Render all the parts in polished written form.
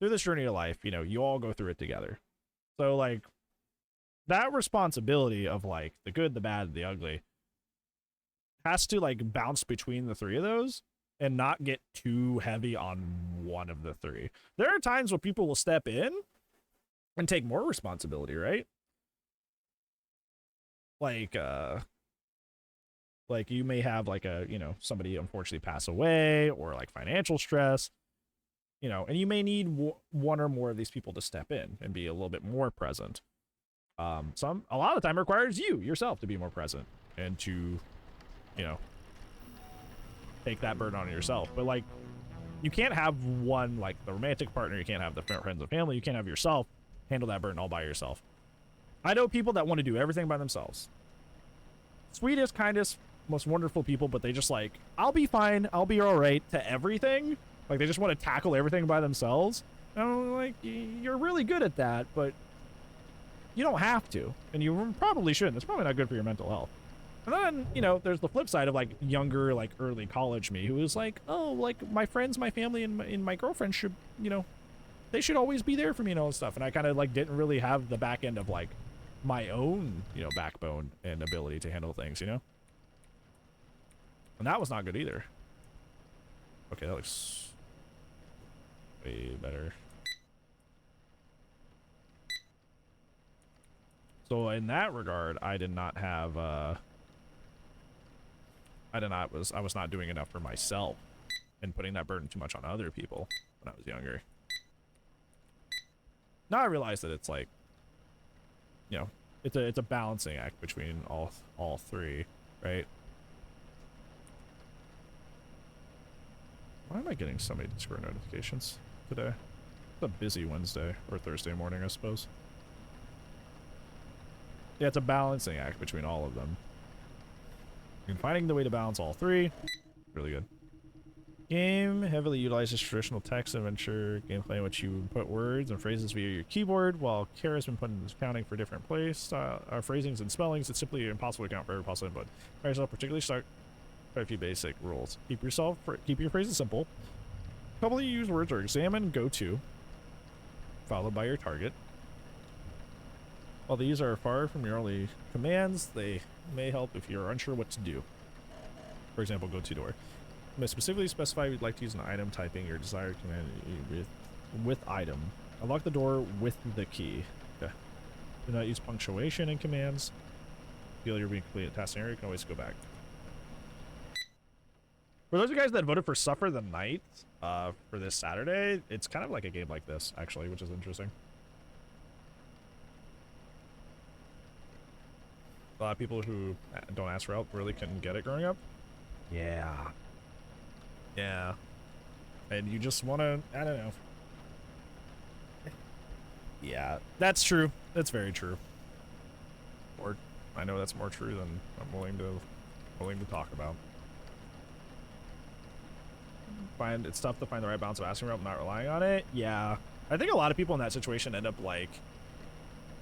through this journey of life, you know, you all go through it together. So like that responsibility of like the good, the bad, the ugly has to like bounce between the three of those and not get too heavy on one of the three. There are times where people will step in and take more responsibility, right? Like you may have like a, you know, somebody unfortunately pass away or like financial stress, you know, and you may need one or more of these people to step in and be a little bit more present. A lot of the time requires you yourself to be more present and to, you know, take that burden on yourself. But like, you can't have one, like the romantic partner, you can't have the friends and family, you can't have yourself handle that burden all by yourself. I know people that want to do everything by themselves. Sweetest, kindest, most wonderful people, but they just like, I'll be fine, I'll be all right to everything. Like they just want to tackle everything by themselves. And I'm like, you're really good at that, but you don't have to, and you probably shouldn't. It's probably not good for your mental health. And then, you know, there's the flip side of like younger, like early college me, who is like, oh, like my friends, my family, and my girlfriend should, you know, they should always be there for me and all this stuff. And I kind of like didn't really have the back end of like my own, you know, backbone and ability to handle things, you know? And that was not good either. Okay, that looks way better. So in that regard, I did not have, I was not doing enough for myself and putting that burden too much on other people when I was younger. Now I realize that it's like, you know, it's a balancing act between all three, right? Why am I getting so many Discord notifications today? It's a busy Wednesday or Thursday morning, I suppose. Yeah, it's a balancing act between all of them. And finding the way to balance all three, really good. Game heavily utilizes traditional text adventure gameplay in which you put words and phrases via your keyboard, while care has been put into accounting for different place phrasings and spellings. It's simply impossible to account for every possible input. By yourself, particularly start by a few basic rules. Keep your phrases simple. Commonly used words are examine, go to, followed by your target. While these are far from your only commands, they may help if you're unsure what to do. For example, go to door. You may specifically specify you'd like to use an item, typing your desired command with item. Unlock the door with the key. Okay. Do not use punctuation in commands. Feel you're being completed a task area, you can always go back. For those of you guys that voted for Suffer the Night for this Saturday, it's kind of like a game like this, actually, which is interesting. A lot of people who don't ask for help really couldn't get it growing up. Yeah. Yeah. And you just want to, I don't know. Yeah, that's true. That's very true. Or I know that's more true than I'm willing to talk about. It's tough to find the right balance of asking for help, not relying on it. Yeah. I think a lot of people in that situation end up like,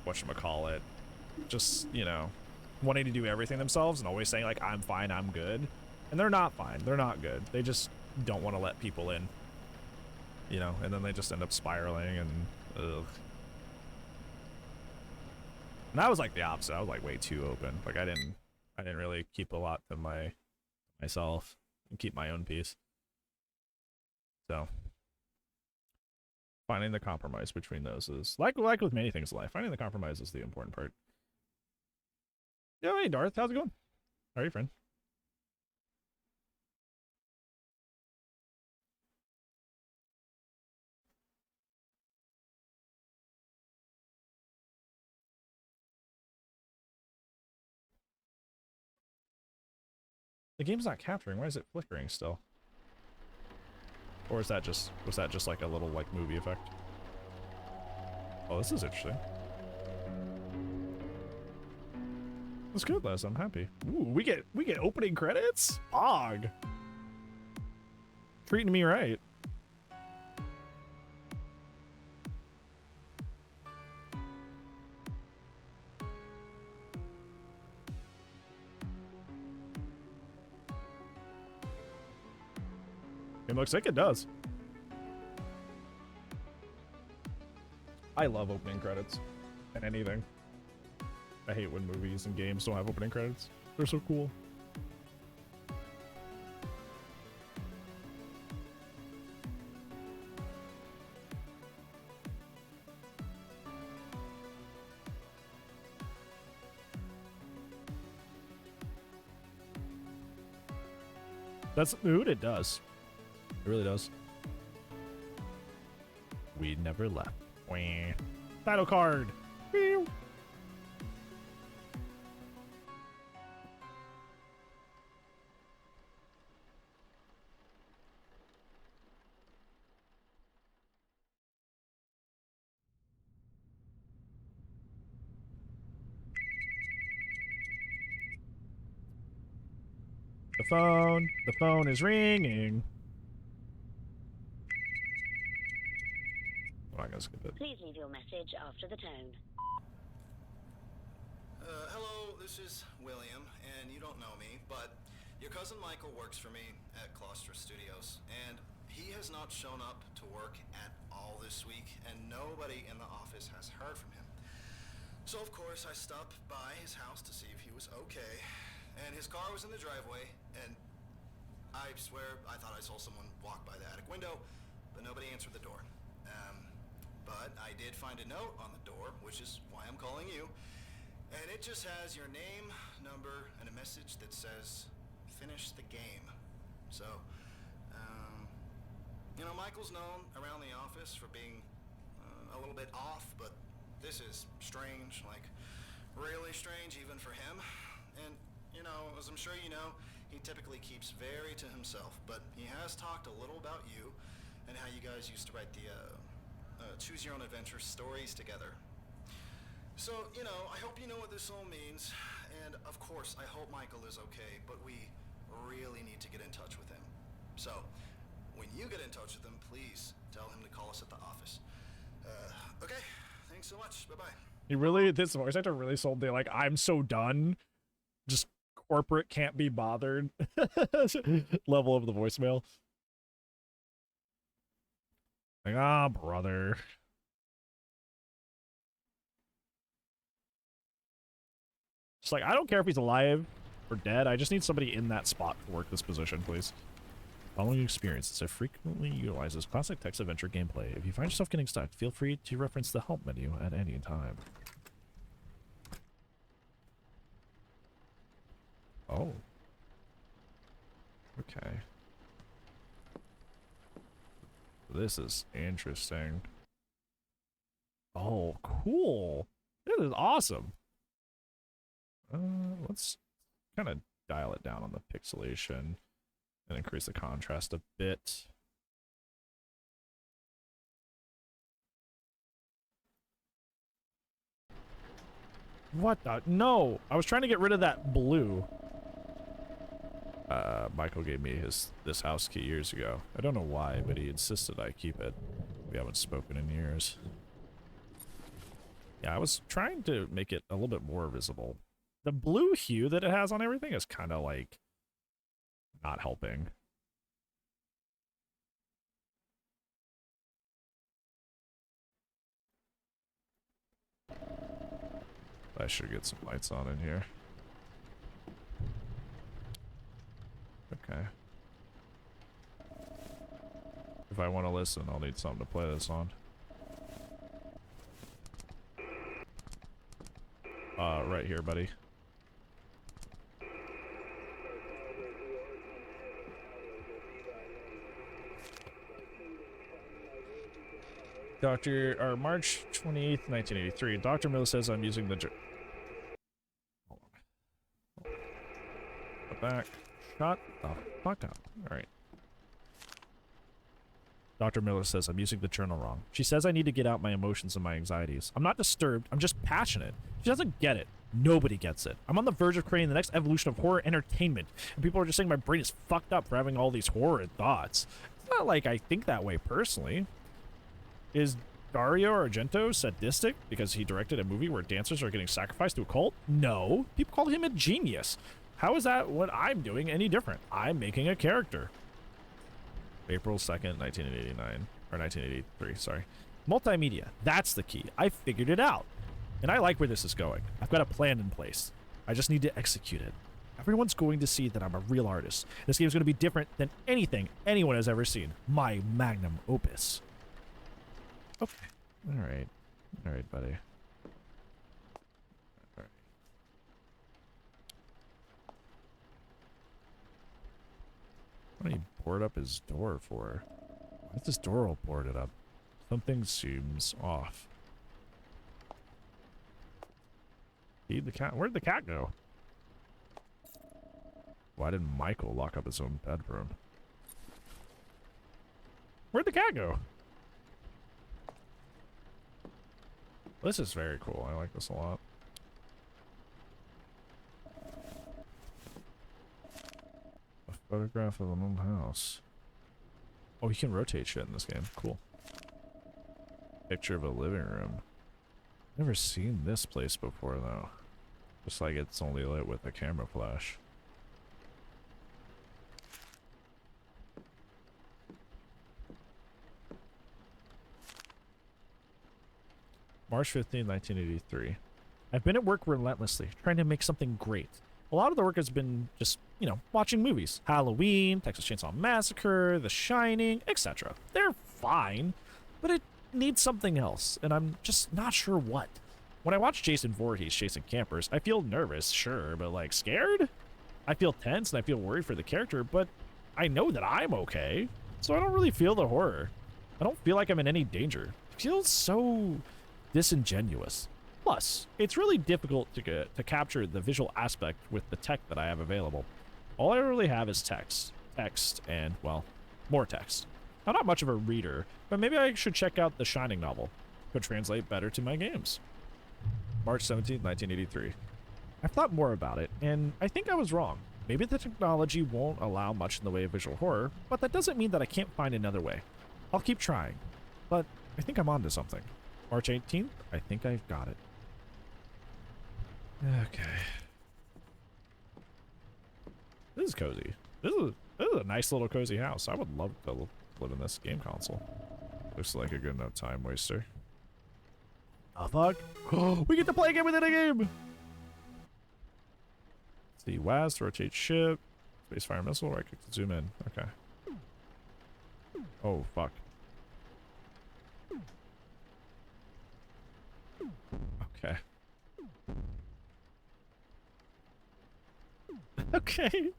whatchamacallit, just, you know, wanting to do everything themselves and always saying like, I'm fine, I'm good. And they're not fine. They're not good. They just don't want to let people in, you know, and then they just end up spiraling and ugh. And I was like the opposite. I was like way too open. Like I didn't really keep a lot to myself and keep my own peace. So finding the compromise between those is like with many things in life. Finding the compromise is the important part. Yo, hey Darth, how's it going? How are you, friend? The game's not capturing. Why is it flickering still? Or is that just, was that just like a little like movie effect? Oh, this is interesting. That's good, Les. I'm happy. Ooh, we get opening credits? Og. Treating me right. It looks like it does. I love opening credits and anything. I hate when movies and games don't have opening credits. They're so cool. That's dude, it does. It really does. We never left. Wah. Title card. Pew. The phone is ringing. I'm not gonna skip it. Please leave your message after the tone. Hello, this is William, and you don't know me, but your cousin Michael works for me at Claustra Studios, and he has not shown up to work at all this week, and nobody in the office has heard from him. So of course I stopped by his house to see if he was okay, and his car was in the driveway, and I swear I thought I saw someone walk by the attic window, but nobody answered the door. But I did find a note on the door, which is why I'm calling you. And it just has your name, number, and a message that says, finish the game. So, you know, Michael's known around the office for being a little bit off, but this is strange, like really strange even for him. And, you know, as I'm sure you know, he typically keeps very to himself, but he has talked a little about you and how you guys used to write the, Choose Your Own Adventure stories together. So, you know, I hope you know what this all means, and of course, I hope Michael is okay, but we really need to get in touch with him. So, when you get in touch with him, please tell him to call us at the office. Okay, thanks so much, bye-bye. He really, this voice actor really sold the, like, I'm so done, just corporate can't be bothered level of the voicemail. Like, ah, brother. Just like, I don't care if he's alive or dead. I just need somebody in that spot to work this position, please. Following experiences, it frequently utilizes classic text adventure gameplay. If you find yourself getting stuck, feel free to reference the help menu at any time. Oh. Okay. This is interesting. Oh, cool. This is awesome. Let's kind of dial it down on the pixelation and increase the contrast a bit. What the? No! I was trying to get rid of that blue. Michael gave me this house key years ago. I don't know why, but he insisted I keep it. We haven't spoken in years. Yeah, I was trying to make it a little bit more visible. The blue hue that it has on everything is kind of like not helping. I should get some lights on in here. Okay. If I want to listen, I'll need something to play this on. Right here, buddy. March 28th, 1983. Dr. Miller says I'm using the... Hold on. Go back. Shut the fuck up. Alright. Dr. Miller says I'm using the journal wrong. She says I need to get out my emotions and my anxieties. I'm not disturbed. I'm just passionate. She doesn't get it. Nobody gets it. I'm on the verge of creating the next evolution of horror entertainment. And people are just saying my brain is fucked up for having all these horrid thoughts. It's not like I think that way personally. Is Dario Argento sadistic because he directed a movie where dancers are getting sacrificed to a cult? No. People call him a genius. How is that what I'm doing any different? I'm making a character. April 2nd, 1989. Or 1983, sorry. Multimedia. That's the key. I figured it out. And I like where this is going. I've got a plan in place. I just need to execute it. Everyone's going to see that I'm a real artist. This game's going to be different than anything anyone has ever seen. My magnum opus. Okay. All right. All right, buddy. All right. What did he board up his door for? Why is this door all boarded up? Something seems off. Feed the cat. Where'd the cat go? Why didn't Michael lock up his own bedroom? Where'd the cat go? This is very cool. I like this a lot. A photograph of an old house. Oh, you can rotate shit in this game. Cool. Picture of a living room. Never seen this place before, though. Just like it's only lit with a camera flash. March 15, 1983. I've been at work relentlessly, trying to make something great. A lot of the work has been just, watching movies. Halloween, Texas Chainsaw Massacre, The Shining, etc. They're fine, but it needs something else, and I'm just not sure what. When I watch Jason Voorhees chasing campers, I feel nervous, sure, but like scared? I feel tense and I feel worried for the character, but I know that I'm okay, so I don't really feel the horror. I don't feel like I'm in any danger. It feels so disingenuous. Plus, it's really difficult to capture the visual aspect with the tech that I have available. All I really have is text. Text and, well, more text. I'm not much of a reader, but maybe I should check out the Shining novel. Could translate better to my games. March 17, 1983. I've thought more about it, and I think I was wrong. Maybe the technology won't allow much in the way of visual horror, but that doesn't mean that I can't find another way. I'll keep trying, but I think I'm onto something. March 18th, I think I've got it. Okay. This is cozy. This is a nice little cozy house. I would love to live in this game console. Looks like a good enough time waster. Oh, fuck. We get to play a game within a game! See west, rotate ship, space fire missile, right click to zoom in. Okay. Oh, fuck. Okay. Okay.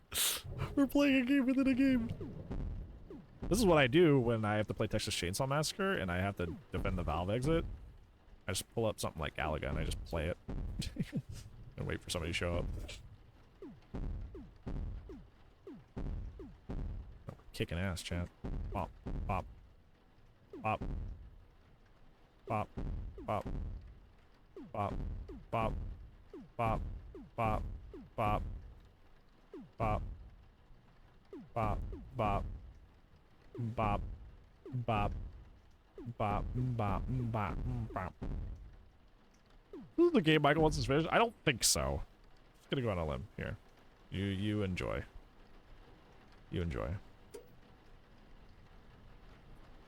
We're playing a game within a game. This is what I do when I have to play Texas Chainsaw Massacre and I have to defend the valve exit. I just pull up something like Galaga and I just play it. And wait for somebody to show up. Oh, kicking ass, chat. Pop, pop, pop, pop, pop, pop, pop, pop, pop, pop, pop, pop, bop, bop, bop, bop, bop, bop, bop. This is the game Michael wants to finish? I don't think so. Just gonna go on a limb here. You enjoy. You enjoy.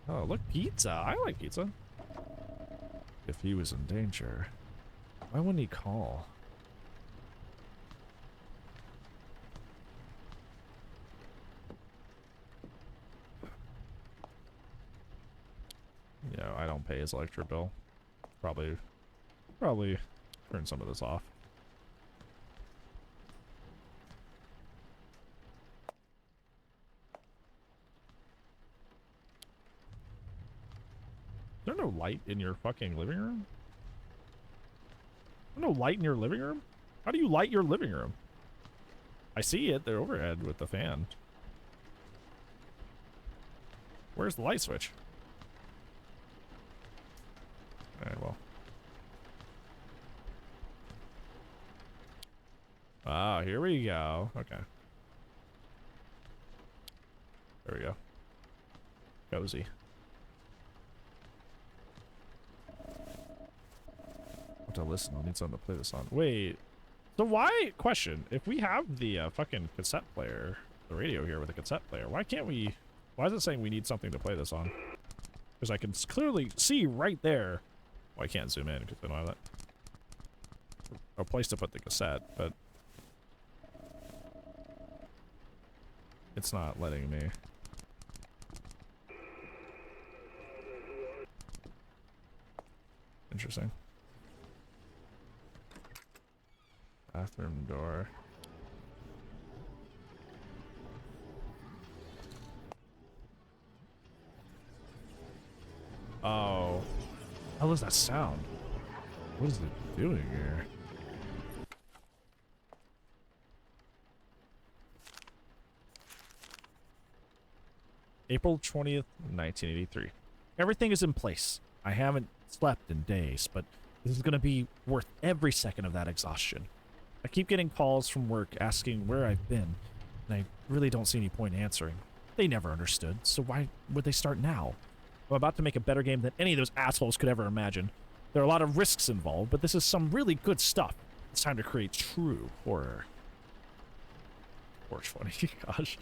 Oh, look, pizza. I like pizza. If he was in danger, why wouldn't he call? You know, I don't pay his electric bill. Probably turn some of this off. Is there no light in your fucking living room? There's no light in your living room? How do you light your living room? I see it, they're overhead with the fan. Where's the light switch? Alright, well. Ah, here we go. Okay. There we go. Cozy. To listen, I'll need something to play this on. Wait. So why, question, if we have the fucking cassette player, the radio here with a cassette player, why can't we, why is it saying we need something to play this on? Because I can clearly see right there. Well, I can't zoom in because I don't have that. A place to put the cassette, but it's not letting me. Interesting. Bathroom door. Oh. How does that sound? What is it doing here? April 20th, 1983. Everything is in place. I haven't slept in days, but this is going to be worth every second of that exhaustion. I keep getting calls from work asking where I've been, and I really don't see any point answering. They never understood, so why would they start now? I'm about to make a better game than any of those assholes could ever imagine. There are a lot of risks involved, but this is some really good stuff. It's time to create true horror. 420, gosh.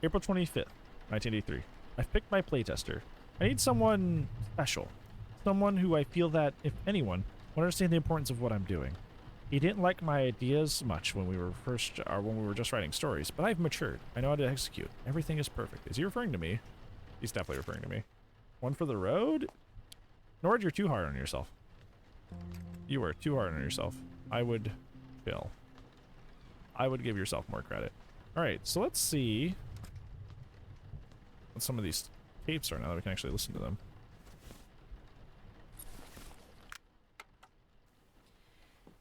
April 25th, 1983. I've picked my playtester. I need someone special. Someone who I feel that, if anyone, will understand the importance of what I'm doing. He didn't like my ideas much when we were just writing stories, but I've matured. I know how to execute. Everything is perfect. Is he referring to me? He's definitely referring to me. One for the road? Nord, you're too hard on yourself. You are too hard on yourself. I would chill. I would give yourself more credit. Alright, so let's see what some of these tapes are now that we can actually listen to them.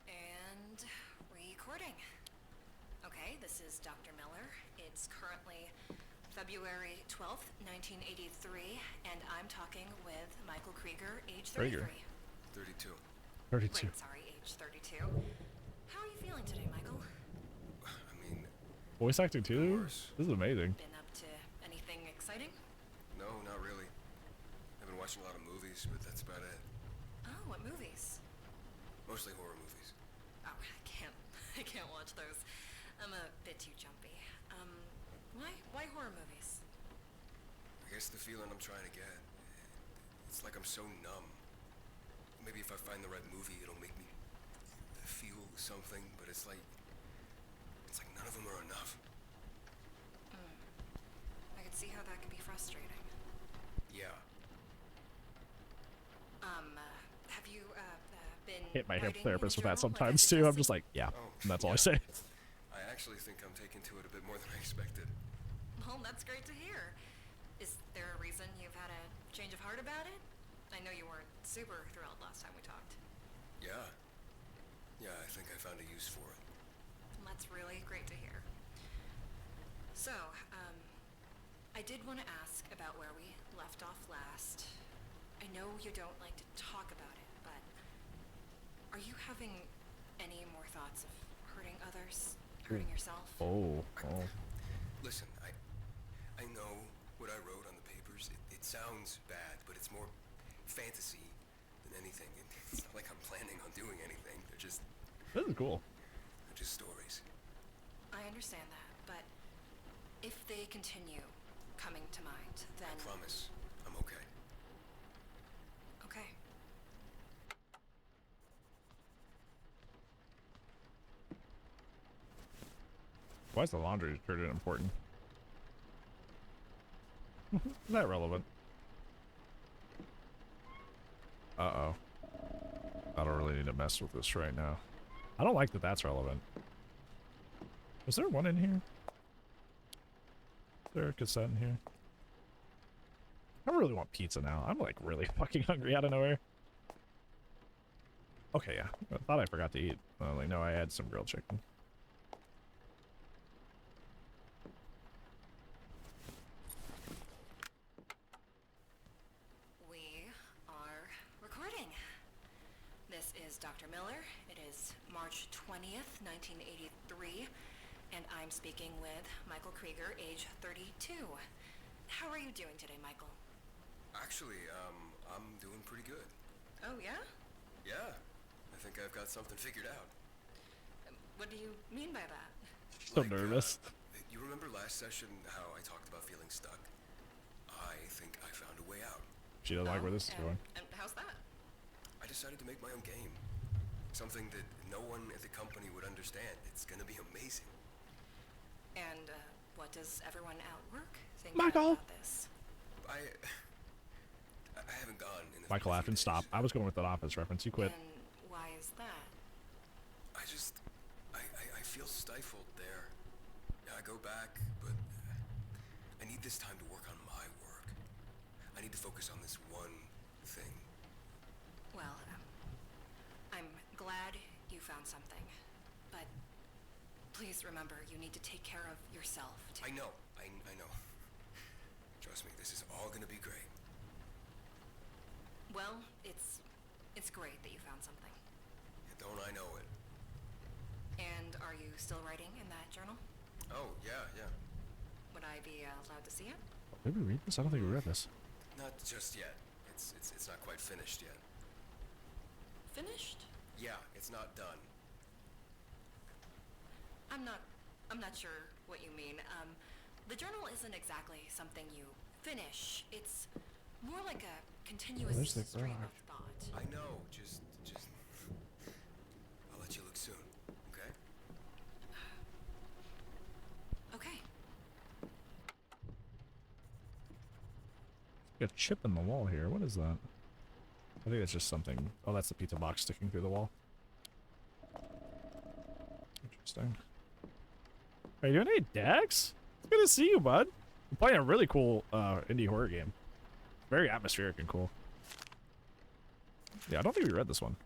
And recording. Okay, this is Dr. Miller. It's currently February 12th, 1983, and I'm talking with Michael Krieger, age 33. Krieger. 32. 32. Wait, sorry, age 32. How are you feeling today, Michael? I mean, Voice acting too? course. This is amazing. Been up to anything exciting? no, not really. I've been watching a lot of movies, but that's about it. Oh, what movies? Mostly horror movies. Oh, I can't watch those. I'm a bit too jumpy. Why horror movies? I guess the feeling I'm trying to get, it's like I'm so numb. Maybe if I find the right movie, it'll make me feel something, but it's like none of them are enough. I could see how that can be frustrating. Yeah. Have you, been Hit my hip writing in therapist a with that journal like sometimes I too. I'm just suggested? like, yeah, Oh, and that's all I yeah. say. I actually think I'm taking to it a bit more than I expected. Well, that's great to hear. Is there a reason you've had a change of heart about it? I know you weren't super thrilled last time we talked. Yeah. Yeah, I think I found a use for it. Well, that's really great to hear. So, I did want to ask about where we left off last. I know you don't like to talk about it, but are you having any more thoughts of hurting others, hurting yourself? Oh. Listen, I know what I wrote on the papers. It sounds bad, but it's more fantasy than anything. It's not like I'm planning on doing anything. They're just This is cool. stories. I understand that, but if they continue coming to mind, then... I promise I'm okay. Okay. Why is the laundry detergent important? Not relevant. Uh-oh. I don't really need to mess with this right now. I don't like that that's relevant. Is there one in here? Is there a cassette in here? I really want pizza now. I'm like really fucking hungry out of nowhere. Okay, yeah. I thought I forgot to eat. Like, no, I had some grilled chicken. We are recording. This is Dr. Miller. It is March 20th, 1983, and I'm speaking with Michael Krieger, age 32. How are you doing today, Michael? Actually, I'm doing pretty good. Oh, yeah? Yeah. I think I've got something figured out. What do you mean by that? So nervous. You remember last session how I talked about feeling stuck? I think I found a way out. She doesn't like where this is going. And how's that? I decided to make my own game. Something that no one at the company would understand. It's gonna be amazing. And what does everyone at work think Michael! about this? I haven't gone in a Michael few Afton, days. stop. I was going with that Office reference. You quit. And why is that? I feel stifled there. Yeah, I go back, but I need this time to work on my work. I need to focus on this one thing. Well, I'm glad you found something, but please remember you need to take care of yourself too. I know. I know. Trust me, this is all gonna be great. Well, it's great that you found something. Don't I know it? And are you still writing in that journal? Oh, yeah. Would I be allowed to see it? Did we read this? I don't think we read this. Not just yet. It's not quite finished yet. Finished? Yeah, it's not done. I'm not sure what you mean. The journal isn't exactly something you finish. It's more like a continuous there's the stream garage. of thought. I know. Just. I'll let you look soon. Okay? Okay. Got a chip in the wall here. What is that? I think it's just something. Oh, that's the pizza box sticking through the wall. Interesting. Are you doing any Dex? It's good to see you, bud. I'm playing a really cool indie horror game. Very atmospheric and cool. Yeah, I don't think we read this one.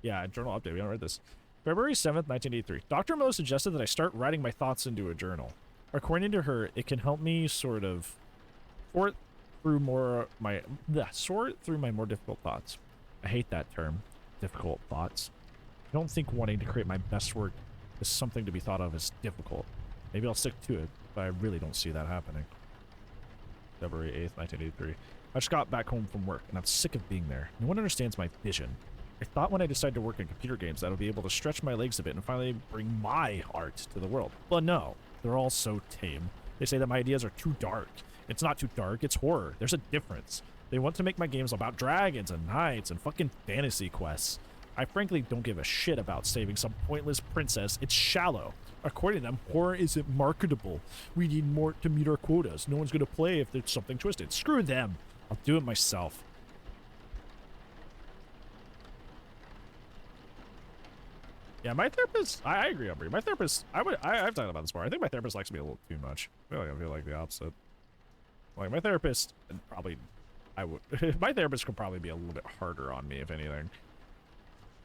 Yeah, journal update. We haven't read this. February 7th, 1983. Dr. Mo suggested that I start writing my thoughts into a journal. According to her, it can help me sort through my more difficult thoughts. I hate that term, difficult thoughts. I don't think wanting to create my best work is something to be thought of as difficult. Maybe I'll stick to it, but I really don't see that happening. February 8th, 1983. I just got back home from work, and I'm sick of being there. No one understands my vision. I thought when I decided to work in computer games that I would be able to stretch my legs a bit and finally bring my art to the world. But no, they're all so tame. They say that my ideas are too dark. It's not too dark, it's horror. There's a difference. They want to make my games about dragons and knights and fucking fantasy quests. I frankly don't give a shit about saving some pointless princess. It's shallow. According to them, horror isn't marketable. We need more to meet our quotas. No one's gonna play if there's something twisted. Screw them. I'll do it myself. Yeah, my therapist, I agree, Aubrey. My therapist, I've talked about this before. I think my therapist likes me a little too much. I feel like the opposite. Like, my therapist, and probably, my therapist could probably be a little bit harder on me, if anything.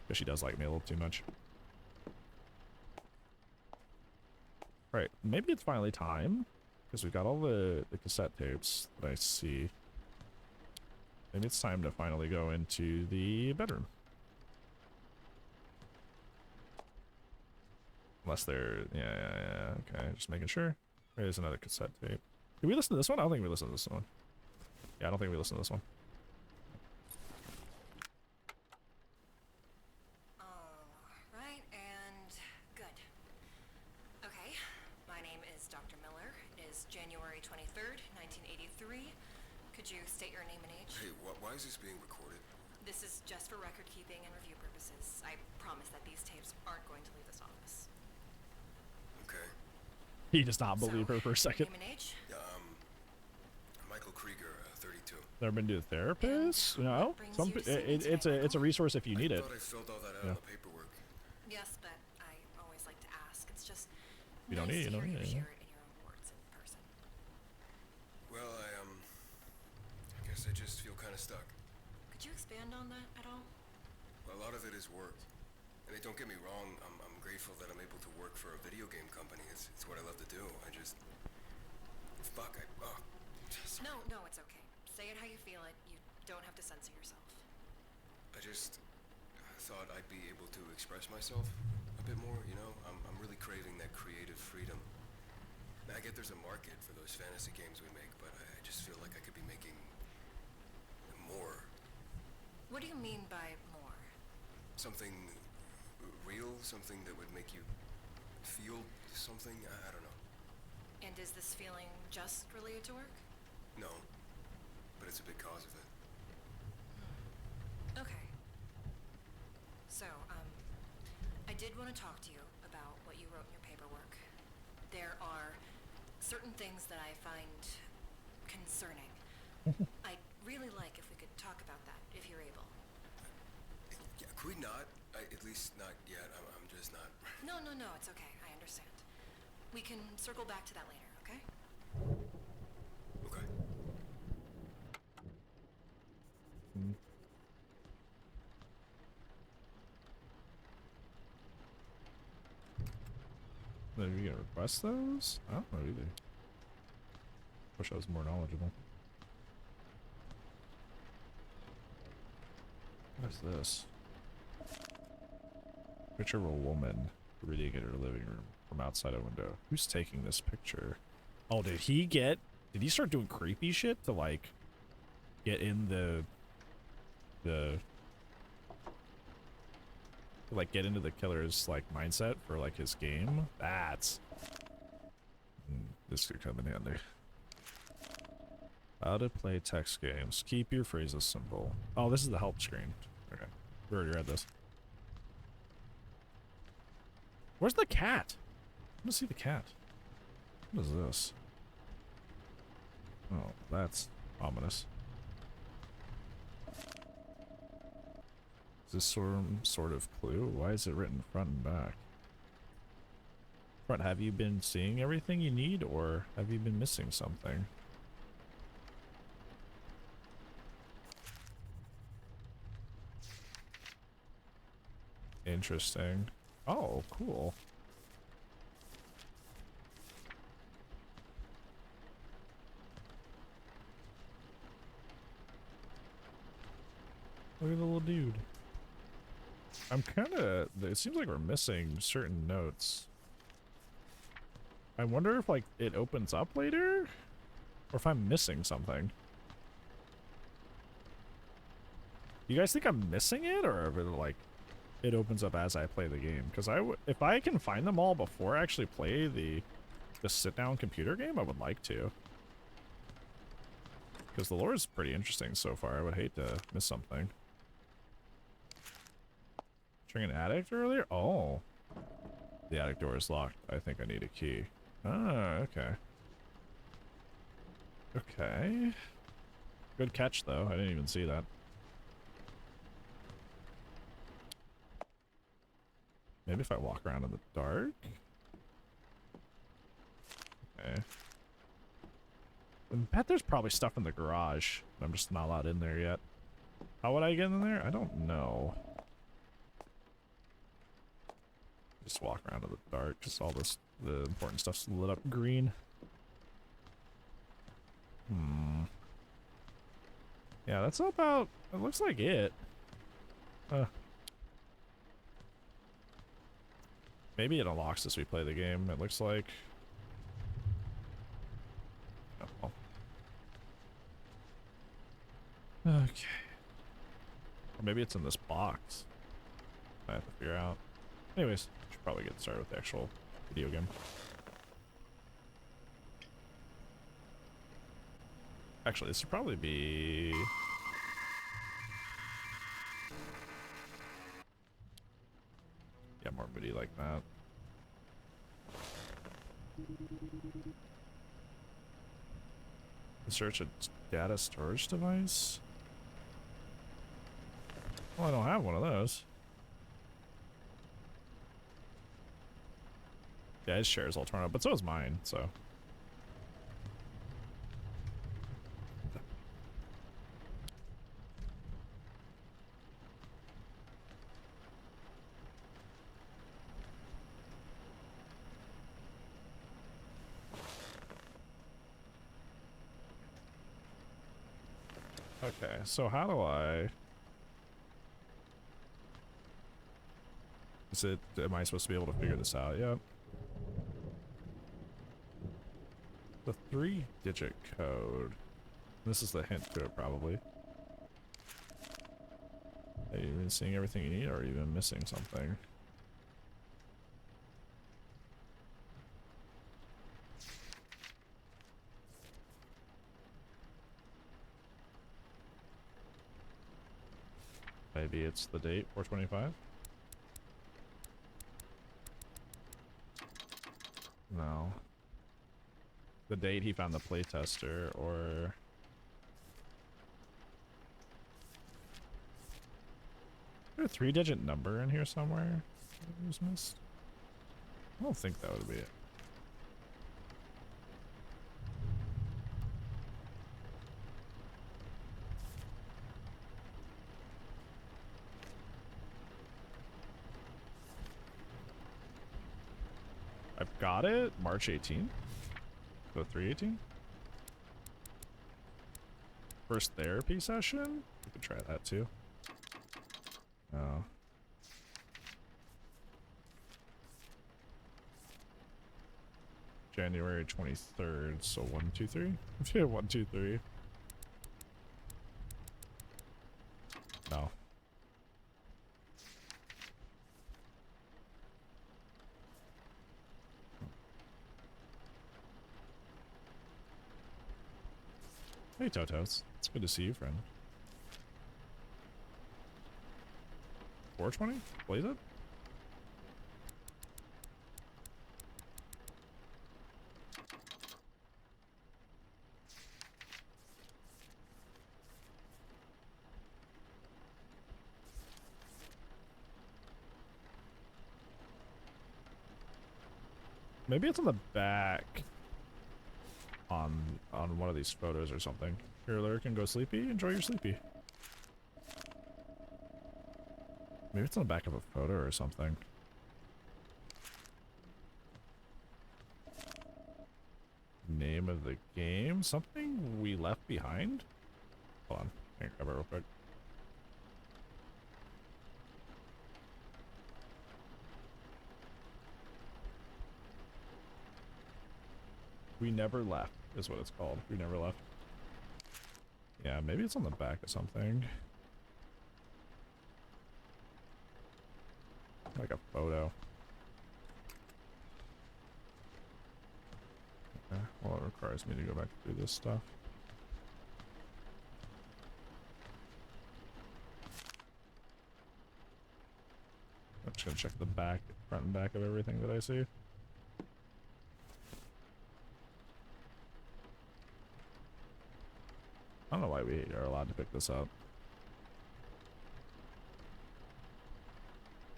Because she does like me a little too much. Right, maybe it's finally time. Because we've got all the cassette tapes that I see. Maybe it's time to finally go into the bedroom. Unless they're, yeah, okay, just making sure. There's another cassette tape. Did we listen to this one? I don't think we listened to this one. Yeah, I don't think we listened to this one. Alright, and good. Okay, my name is Dr. Miller. It is January 23rd, 1983. Could you state your name and age? Hey, why is this being recorded? This is just for record keeping and review purposes. I promise that these tapes aren't going to leave this office. Okay. He does not believe her for a second. Name and age? Michael Krieger, 32. Never been to a therapist? No. brings Some, you to see me it's today, a resource if you need I it. thought I filled all that out Yeah. in the paperwork. Yes, but I always like to ask. It's just You don't nice need it, to you don't hear need it, you share it in your own words in person. Well, I guess I just feel kind of stuck. Could you expand on that at all? A lot of it is work. I mean, don't get me wrong, I'm grateful that I'm able to work for a video game company. It's what I love to do. I just... Fuck, sorry. No, it's okay. Say it how you feel it. You don't have to censor yourself. I just thought I'd be able to express myself a bit more, you know? I'm really craving that creative freedom. Now, I get there's a market for those fantasy games we make, but I just feel like I could be making more. What do you mean by more? Something real, something that would make you feel something, I don't know. And is this feeling just related to work? No, but it's a big cause of it. did want to talk to you about what you wrote in your paperwork. There are certain things that I find concerning. I'd really like if we could talk about that, if you're able. Yeah, could we not? At least not yet. I'm just not... No, it's okay. I understand. We can circle back to that later, okay? Okay. Are you gonna request those? I don't know either. Wish I was more knowledgeable. What is this? Picture of a woman reading in her living room from outside a window. Who's taking this picture? Oh, did he start doing creepy shit to like get in get into the killer's like mindset for like his game? That's this could come in handy. How to play text games. Keep your phrases simple. Oh, this is the help screen. Okay. We already read this. Where's the cat? I want to see the cat. What is this? Oh, that's ominous. Is this some sort of clue? Why is it written front and back? Front, have you been seeing everything you need, or have you been missing something? Interesting. Oh, cool. Look at the little dude. I'm kinda... It seems like we're missing certain notes. I wonder if, like, it opens up later? Or if I'm missing something. You guys think I'm missing it? Or if it, like, it opens up as I play the game? Because if I can find them all before I actually play the sit-down computer game, I would like to. Because the lore is pretty interesting so far. I would hate to miss something. Trying an addict earlier? Oh. The attic door is locked. I think I need a key. Ah, okay. Okay. Good catch, though. I didn't even see that. Maybe if I walk around in the dark? Okay. I bet there's probably stuff in the garage. I'm just not allowed in there yet. How would I get in there? I don't know. Just walk around in the dark. Just all this, the important stuff's lit up green. Yeah, that's about, it looks like it. Maybe it unlocks as we play the game, it looks like. Oh, well. Okay. Or maybe it's in this box. I have to figure out. Anyways, should probably get started with the actual video game. Actually, this would probably be... Yeah, more moody like that. Search a data storage device? Well, I don't have one of those. Yeah, his share's all torn up, but so is mine, so. Okay, so how do I... Am I supposed to be able to figure this out yet? The 3-digit code. This is the hint to it, probably. Have you been seeing everything you need, or are you been missing something? Maybe it's the date, 425? No. The date he found the playtester, or... Is there a 3-digit number in here somewhere? That was missed? I don't think that would be it. I've got it. March 18th. So 3/18. First therapy session? We could try that too. Oh. January 23rd, so 1, 2, 3? Yeah, 1, 2, 3. No. Hey, Totos. It's good to see you, friend. 420? Blaze it? Maybe it's on the back on one of these photos or something. Here, Lyric, and go sleepy. Enjoy your sleepy. Maybe it's on the back of a photo or something. Name of the game? Something we left behind? Hold on. Let me grab it real quick. We Never Left is what it's called. We Never Left. Yeah, maybe it's on the back of something. Like a photo. Okay, well, it requires me to go back through this stuff. I'm just gonna check the back, front and back of everything that I see. I don't know why we are allowed to pick this up.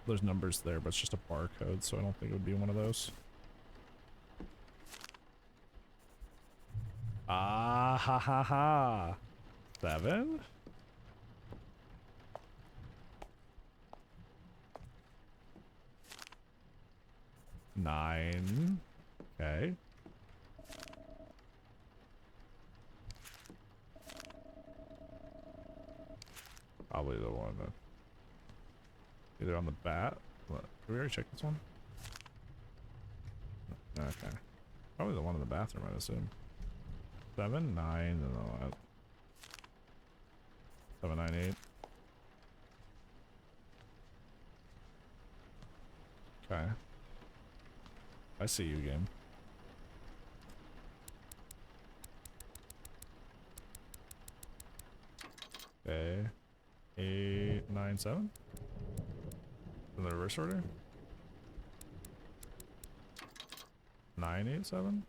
There's numbers there, but it's just a barcode, so I don't think it would be one of those. Ah, ha, ha, ha. 7? Nine. Okay. Probably the one that either on the bat. What? Did we already check this one? Okay. Probably the one in the bathroom, I'd assume. 7, 9, and all that. 7, 9, 8. Okay. I see you, game. Okay. 8, 9, 7? In the reverse order? 9, 8, 7?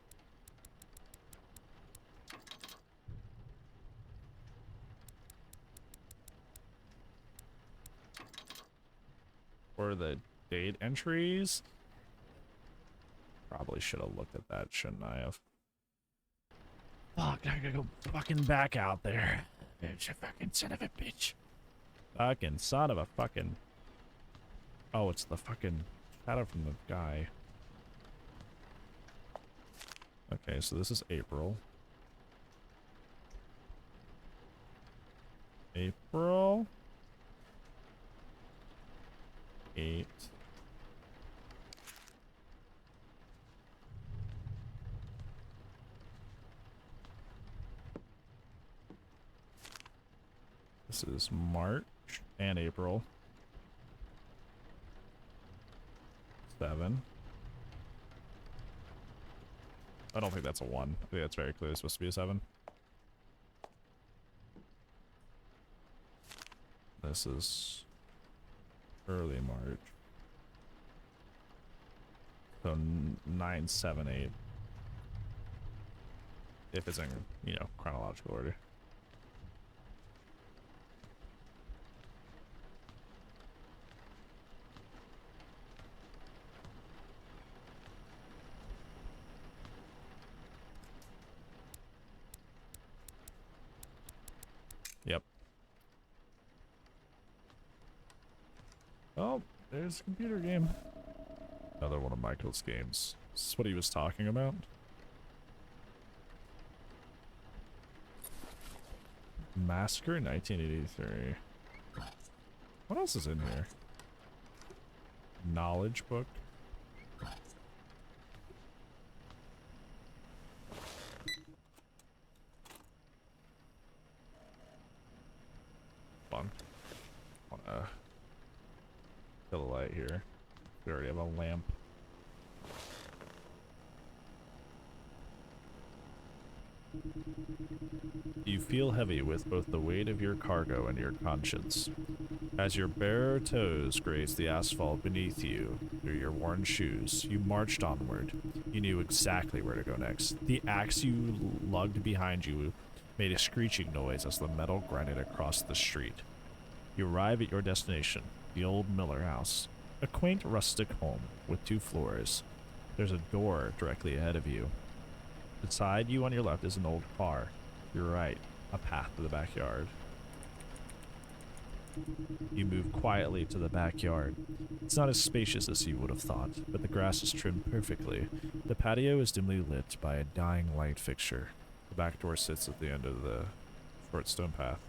Or the date entries? Probably should have looked at that, shouldn't I have? Fuck, I gotta go fucking back out there. Bitch, a fucking son of a bitch. Fucking son of a fucking... Oh, it's the fucking shadow from the guy. Okay, so this is April. April 8. This is March and April. 7. I don't think that's a 1. I think that's very clearly supposed to be a 7. This is early March. So 978. If it's in, you know, chronological order. Yep. Oh, there's a computer game. Another one of Michael's games. This is what he was talking about. Massacre 1983. What else is in here? Knowledge book. Fun. Wanna kill a light here. We already have a lamp. You feel heavy with both the weight of your cargo and your conscience. As your bare toes grazed the asphalt beneath you through your worn shoes, you marched onward. You knew exactly where to go next. The axe you lugged behind you made a screeching noise as the metal grinded across the street. You arrive at your destination, the old Miller house. A quaint rustic home with 2 floors. There's a door directly ahead of you. Beside you on your left is an old car. Your right, a path to the backyard. You move quietly to the backyard. It's not as spacious as you would have thought, but the grass is trimmed perfectly. The patio is dimly lit by a dying light fixture. The back door sits at the end of the short stone path.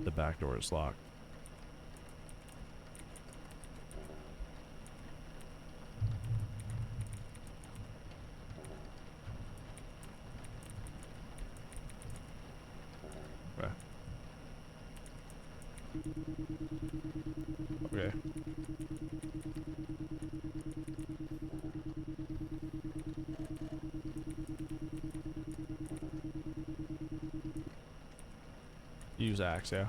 The back door is locked. Okay. Use axe, yeah.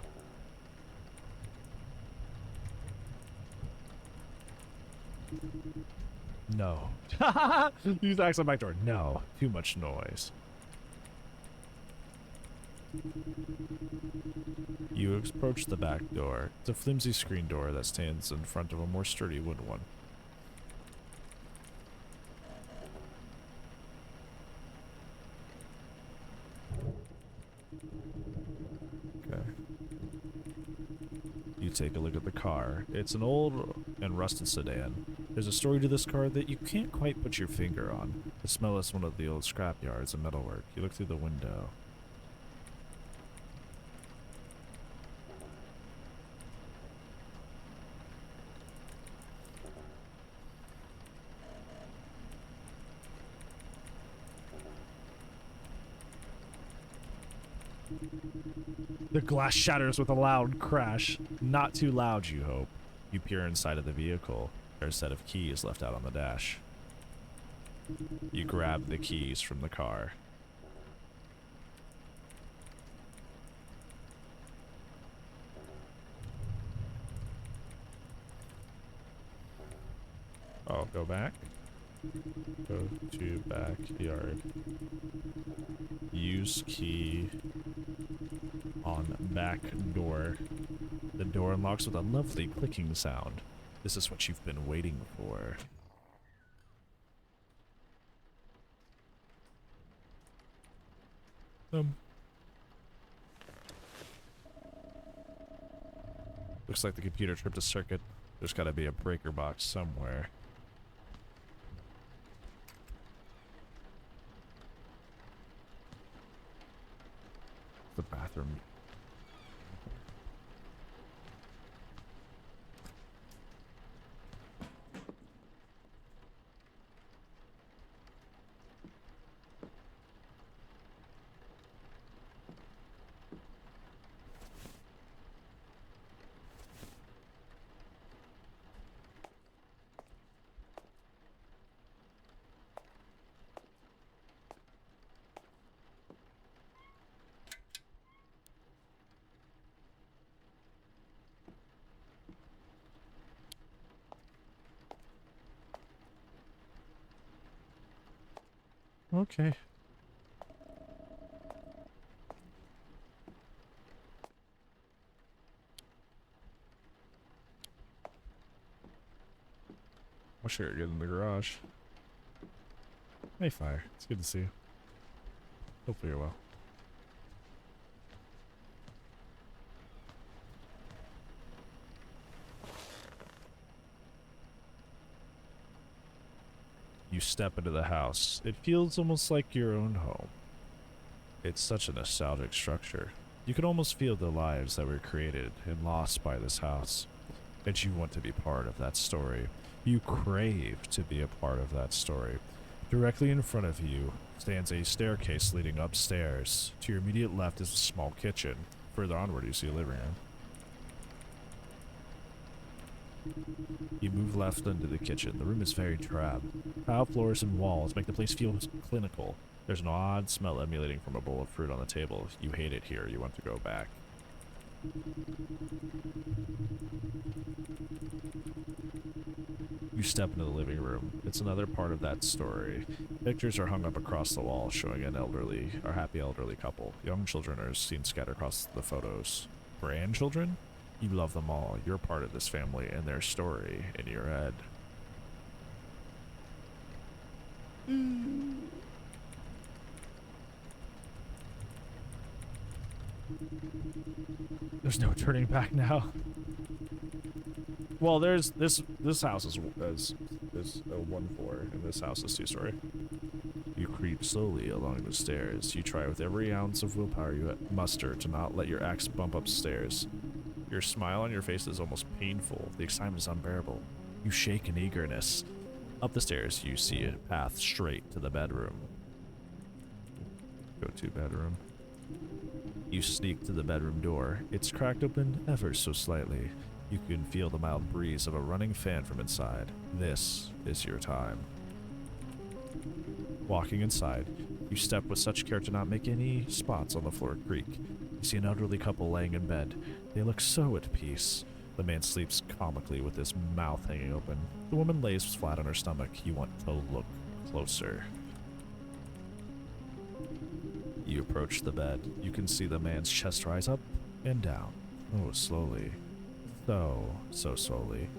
No. Use axe on back door. No. Too much noise. You approach the back door. It's a flimsy screen door that stands in front of a more sturdy wooden one. Okay. You take a look at the car. It's an old and rusted sedan. There's a story to this car that you can't quite put your finger on. The smell is one of the old scrap yards and metalwork. You look through the window. The glass shatters with a loud crash. Not too loud, you hope. You peer inside of the vehicle. There's a set of keys left out on the dash. You grab the keys from the car. Oh, go back. Go to backyard. Use key on back door. The door unlocks with a lovely clicking sound. This is what you've been waiting for. Looks like the computer tripped a circuit. There's gotta be a breaker box somewhere. The bathroom. Okay. Wish I could get in the garage. Hey, Fire. It's good to see you. Hopefully you're well. You step into the house. It feels almost like your own home. It's such a nostalgic structure. You can almost feel the lives that were created and lost by this house. And you want to be part of that story. You crave to be a part of that story. Directly in front of you stands a staircase leading upstairs. To your immediate left is a small kitchen. Further onward you see a living room. You move left into the kitchen. The room is very drab. Tile floors and walls make the place feel clinical. There's an odd smell emanating from a bowl of fruit on the table. You hate it here. You want to go back. You step into the living room. It's another part of that story. Pictures are hung up across the wall showing a happy elderly couple. Young children are seen scattered across the photos. Grandchildren? You love them all. You're part of this family and their story in your head. There's no turning back now. Well, there's this house is a 1 floor and this house is 2-story. You creep slowly along the stairs. You try with every ounce of willpower you muster to not let your axe bump upstairs. Your smile on your face is almost painful. The excitement is unbearable. You shake in eagerness. Up the stairs, you see a path straight to the bedroom. Go to bedroom. You sneak to the bedroom door. It's cracked open ever so slightly. You can feel the mild breeze of a running fan from inside. This is your time. Walking inside, you step with such care to not make any spots on the floor creak. You see an elderly couple laying in bed. They look so at peace. The man sleeps comically with his mouth hanging open. The woman lays flat on her stomach. You want to look closer. You approach the bed. You can see the man's chest rise up and down. Oh, slowly. So slowly.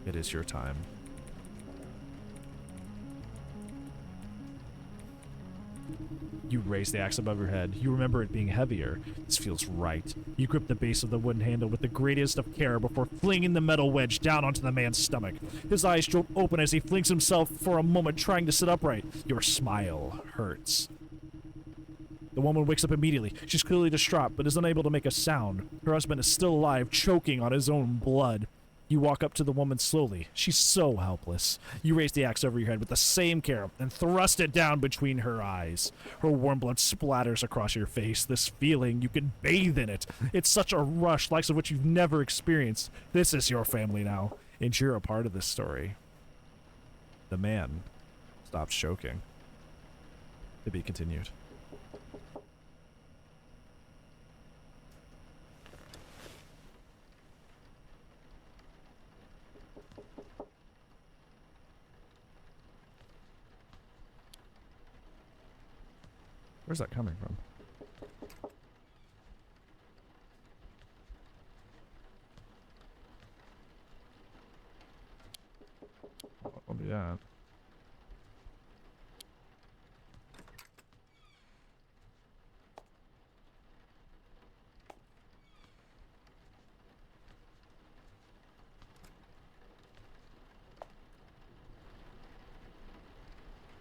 It is your time. You raise the axe above your head. You remember it being heavier. This feels right. You grip the base of the wooden handle with the greatest of care before flinging the metal wedge down onto the man's stomach. His eyes jolt open as he flings himself for a moment trying to sit upright. Your smile hurts. The woman wakes up immediately. She's clearly distraught, but is unable to make a sound. Her husband is still alive, choking on his own blood. You walk up to the woman slowly. She's so helpless. You raise the axe over your head with the same care and thrust it down between her eyes. Her warm blood splatters across your face. This feeling, you can bathe in it. It's such a rush, likes of which you've never experienced. This is your family now, and you're a part of this story. The man stops choking. To be continued. Where's that coming from? I'll do that.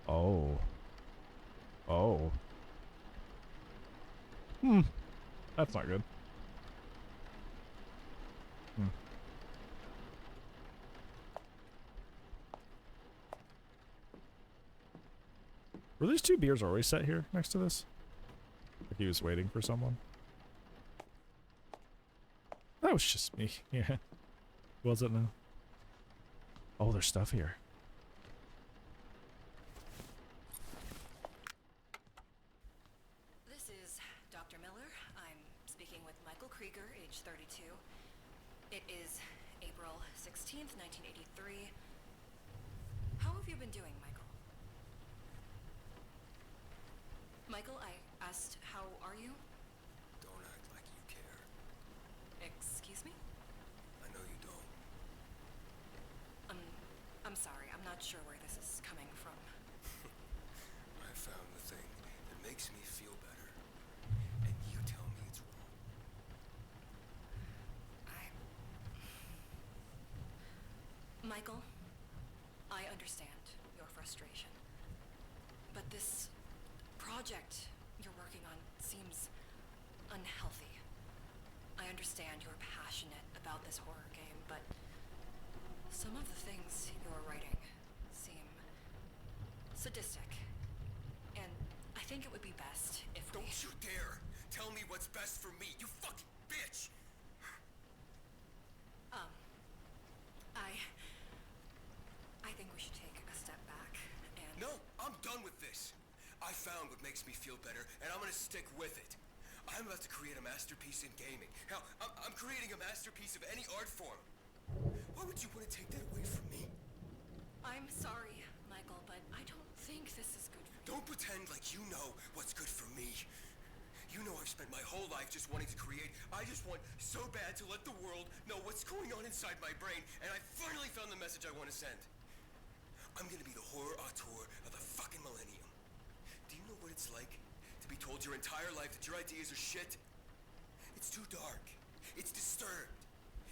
Oh. Oh. That's not good. Were these 2 beers always set here next to this? Like he was waiting for someone? That was just me. Yeah. Was it now? Oh, there's stuff here. This is Dr. Miller. I'm speaking with Michael Krieger, age 32. It is April 16th, 1983. How have you been doing, Michael? Michael, I asked, how are you? Don't act like you care. Excuse me? I know you don't. I'm sorry, I'm not sure where this is coming from. I found the thing that makes me feel better. And you tell me it's wrong. Michael, I understand your frustration. But this project you're working on seems unhealthy. I understand you're passionate about this horror game, but some of the things you're writing seem sadistic. And I think it would be best if we... Don't you dare tell me what's best for me, you fucking bitch! I think we should take a step back and... No, I'm done with this. I found what makes me feel better, and I'm gonna stick with it. I'm about to create a masterpiece in gaming. Hell, I'm creating a masterpiece of any art form. Why would you want to take that away from me? I'm sorry, Michael, but I don't think this is good for you. Don't pretend like you know what's good for me. You know I've spent my whole life just wanting to create. I just want so bad to let the world know what's going on inside my brain, and I finally found the message I want to send. I'm gonna be the horror auteur of the fucking millennium. Do you know what it's like to be told your entire life that your ideas are shit? It's too dark. It's disturbed.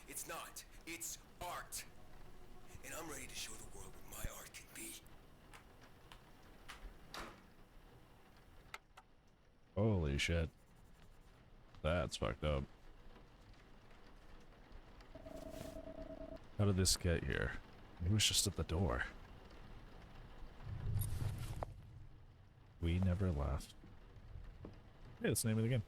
It's not. It's art. And I'm ready to show the world what my art can be. Holy shit. That's fucked up. How did this get here? He was just at the door. We never left. Hey, that's the name of the game.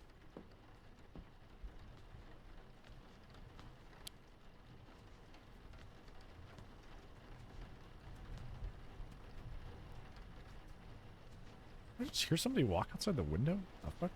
Did I just hear somebody walk outside the window? The fuck?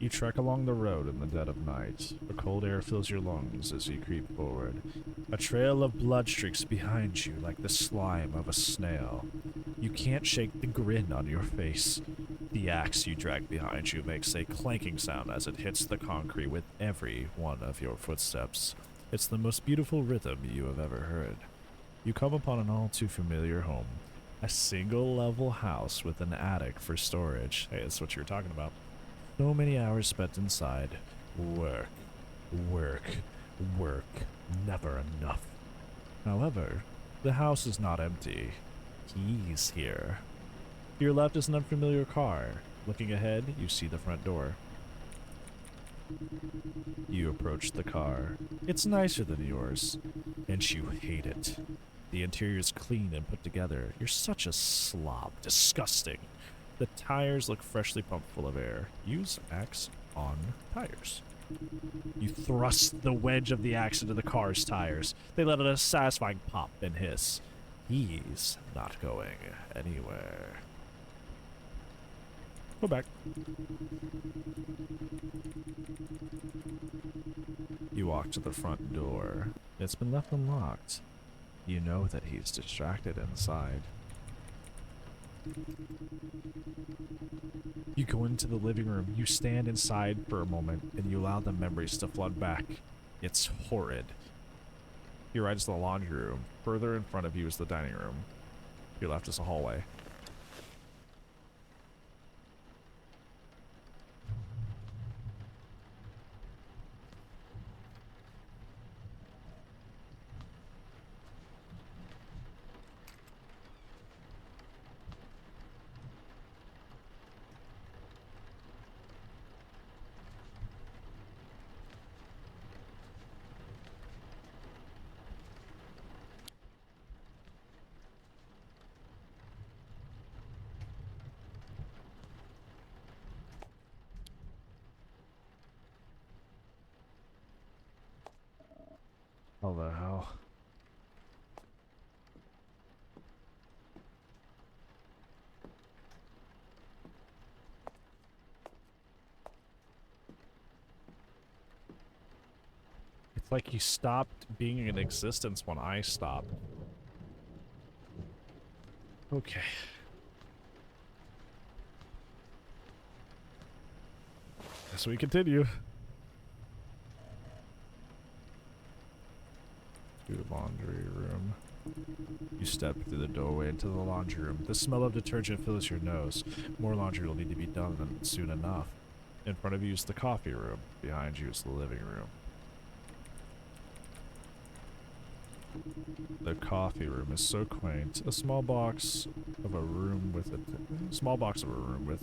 You trek along the road in the dead of night. The cold air fills your lungs as you creep forward. A trail of blood streaks behind you like the slime of a snail. You can't shake the grin on your face. The axe you drag behind you makes a clanking sound as it hits the concrete with every one of your footsteps. It's the most beautiful rhythm you have ever heard. You come upon an all too familiar home. A single level house with an attic for storage. Hey, that's what you were talking about. So many hours spent inside. Work, work, work. Never enough. However, the house is not empty. He's here. To your left is an unfamiliar car. Looking ahead, you see the front door. You approach the car. It's nicer than yours, and you hate it. The interior is clean and put together. You're such a slob. Disgusting. The tires look freshly pumped full of air. Use axe on tires. You thrust the wedge of the axe into the car's tires. They let out a satisfying pop and hiss. He's not going anywhere. Go back. You walk to the front door. It's been left unlocked. You know that he's distracted inside. You go into the living room, you stand inside for a moment, and you allow the memories to flood back. It's horrid. Your right is the laundry room. Further in front of you is the dining room. Your left is a hallway. It's like he stopped being in existence when I stopped. Okay. So we continue. To the laundry room. You step through the doorway into the laundry room. The smell of detergent fills your nose. More laundry will need to be done soon enough. In front of you is the coffee room. Behind you is the living room. The coffee room is so quaint. A small box of a room with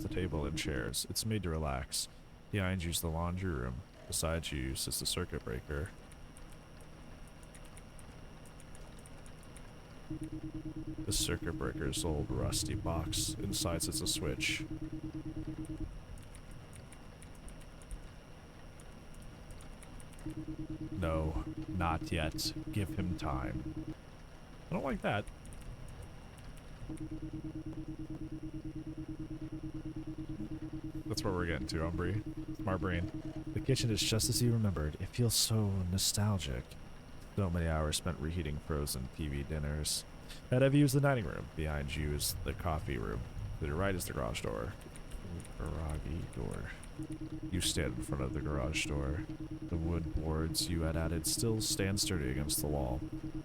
a table and chairs. It's made to relax. Behind you is the laundry room. Beside you sits the circuit breaker. The circuit breaker's old rusty box. Inside sits a switch. No, not yet. Give him time. I don't like that. That's where we're getting to, Umbry. My brain. The kitchen is just as you remembered. It feels so nostalgic. So many hours spent reheating frozen TV dinners. Ahead of you is the dining room. Behind you is the coffee room. To the right is the garage door. Garage door. You stand in front of the garage door. The wood boards you had added still stand sturdy against the wall.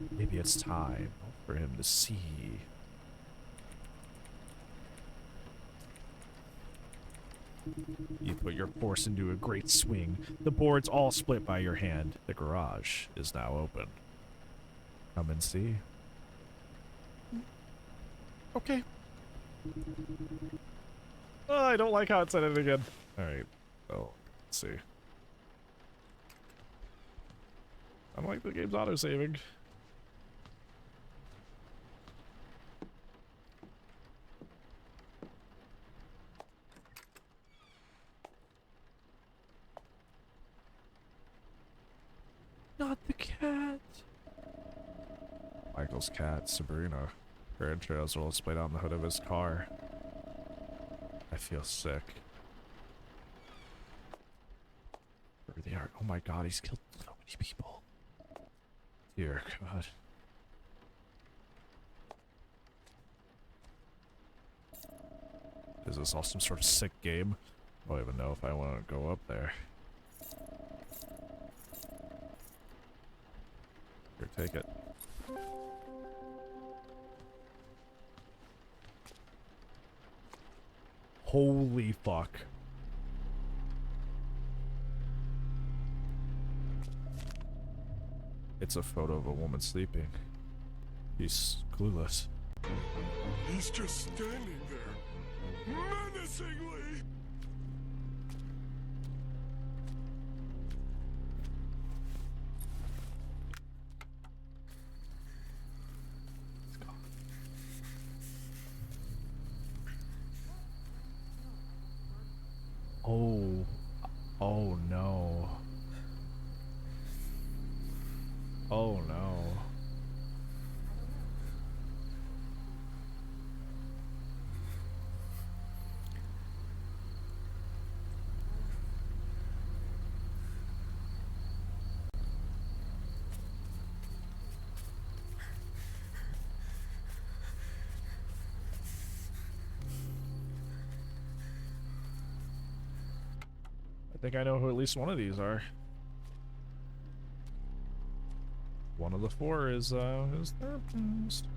Maybe it's time for him to see. You put your force into a great swing. The boards all split by your hand. The garage is now open. Come and see. Okay. Oh, I don't like how it said it again. Alright. Well, let's see. I don't like the game's auto-saving. Not the cat. Michael's cat, Sabrina. Her entrails are all splayed on the hood of his car. I feel sick. Where they are. Oh my god, he's killed so many people. Dear God. Is this all some sort of sick game? I don't even know if I want to go up there. Here, take it. Holy fuck. It's a photo of a woman sleeping. He's clueless. He's just standing there, menacingly. Oh. Oh no. Oh no. I think I know who at least one of these are. One of the four is his therapist.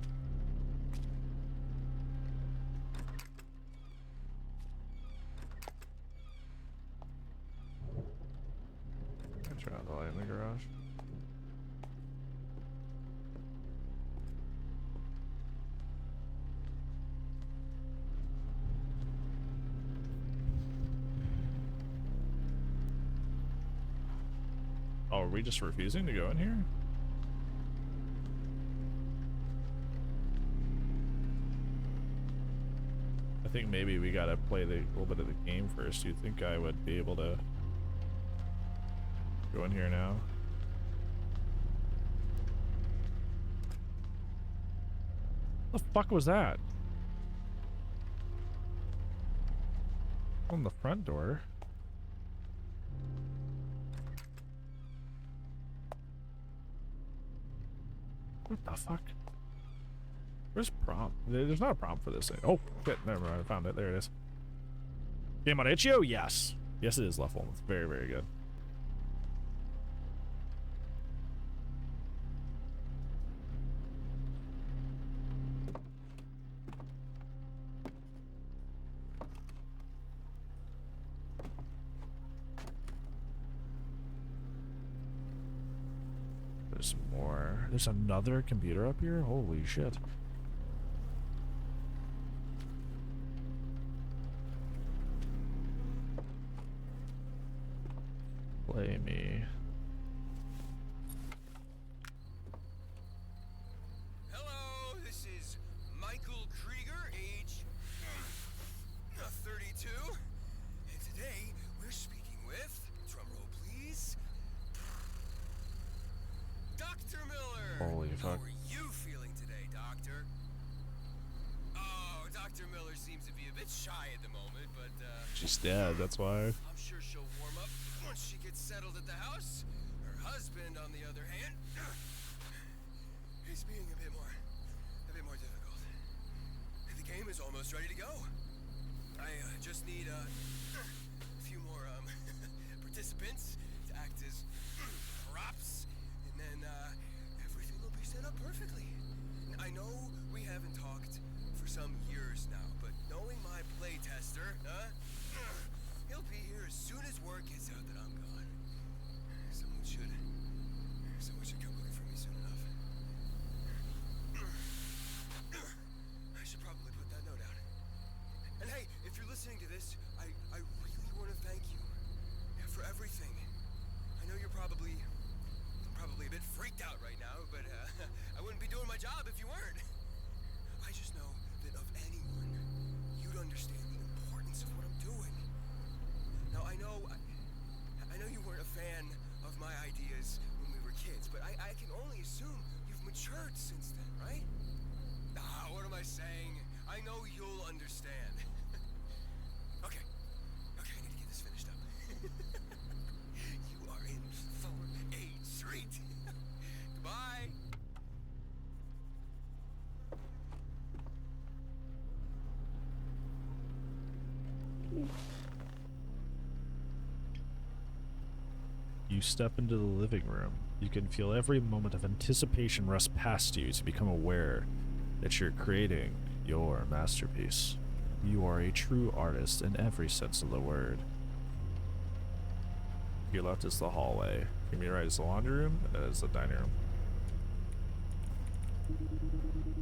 I turn on the light in the garage. Oh, are we just refusing to go in here? I think maybe we gotta play the little bit of the game first. Do you think I would be able to go in here now? The fuck was that? On the front door. The fuck? Where's prompt? There's not a prompt for this thing. Oh, shit. Never mind. I found it. There it is. Game on Itch.io? Yes. Yes, it is level. It's very, very good. There's more. There's another computer up here? Holy shit. Play me. Hello, this is Michael Krieger, age 32. And today we're speaking with, drumroll please, Dr. Miller. Holy fuck. How are you feeling today, Doctor? Oh, Dr. Miller seems to be a bit shy at the moment, but She's dead, that's why. I'm sure she'll warm up once she gets settled at the house. Her husband, on the other hand, is being a bit more difficult. The game is almost ready to go. I just need a few more participants to act as props, and then everything will be set up perfectly. I know we haven't talked for some years now, but knowing my playtester, he'll be here as soon as word gets out that I'm gone. Someone should come looking for me soon enough. I should probably put that note out. And hey, if you're listening to this, I really want to thank you for everything. I know you're probably a bit freaked out right now, but I wouldn't be doing my job if you weren't. I just know that of anyone, you'd understand the importance of what I'm doing. Now I know you weren't a fan of my ideas when we were kids, but I can only assume you've matured since then, right? What am I saying? I know you'll understand. Okay, I need to get this finished up. You are in for a treat. Goodbye. You step into the living room. You can feel every moment of anticipation rush past you to become aware that you're creating your masterpiece. You are a true artist in every sense of the word. To your left is the hallway. To your right is the laundry room, and that is the dining room.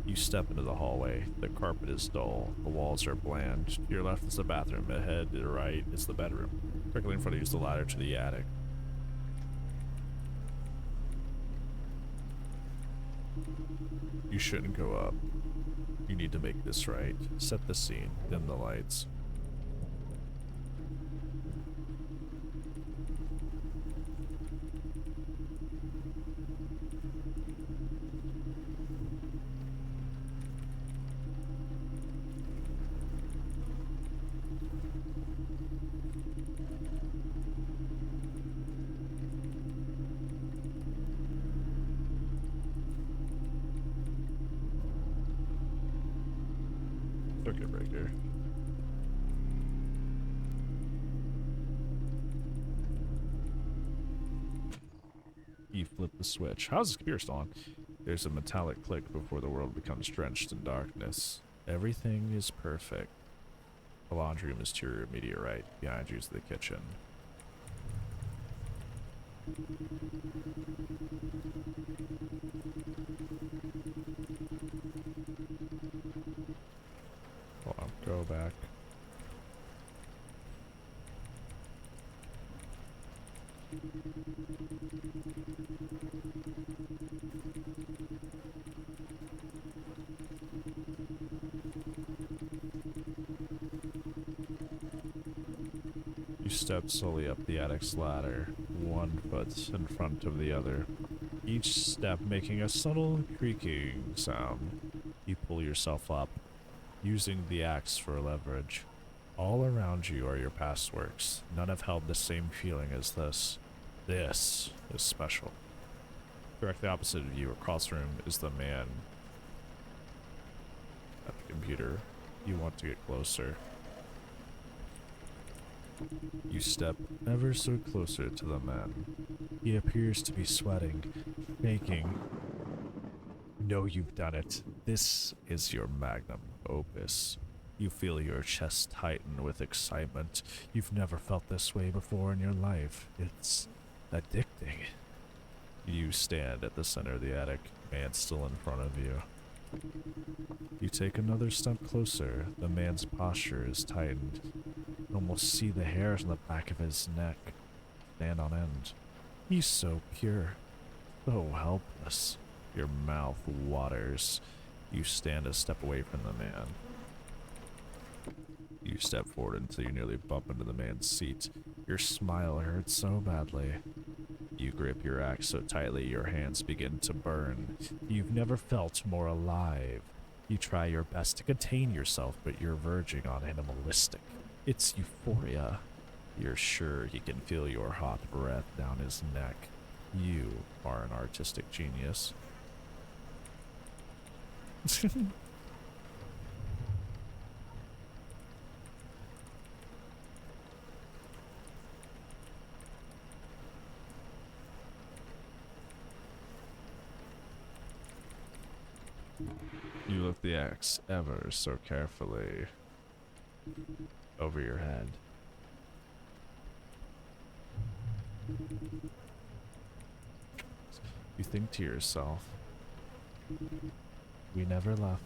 You step into the hallway. The carpet is dull. The walls are bland. To your left is the bathroom. Ahead to the right is the bedroom. Directly in front of you is the ladder to the attic. You shouldn't go up. You need to make this right. Set the scene. Dim the lights. Circuit breaker. You flip the switch. How's this computer still on? There's a metallic click before the world becomes drenched in darkness. Everything is perfect. The laundry room is to your immediate right. Behind you is the kitchen. Hold on, go back. You step slowly up the attic's ladder, one foot in front of the other, each step making a subtle creaking sound. You pull yourself up, using the axe for leverage. All around you are your past works. None have held the same feeling as this. This is special. Directly opposite of you, across the room, is the man at the computer. You want to get closer. You step ever so closer to the man. He appears to be sweating, shaking. No, you've done it. This is your magnum opus. You feel your chest tighten with excitement. You've never felt this way before in your life. It's addicting. You stand at the center of the attic, man still in front of you. You take another step closer. The man's posture is tightened. You almost see the hairs on the back of his neck stand on end. He's so pure, so helpless. Your mouth waters. You stand a step away from the man. You step forward until you nearly bump into the man's seat. Your smile hurts so badly. You grip your axe so tightly your hands begin to burn. You've never felt more alive. You try your best to contain yourself, but you're verging on animalistic. It's euphoria. You're sure he can feel your hot breath down his neck. You are an artistic genius. You lift the axe ever so carefully over your head. You think to yourself, we never left.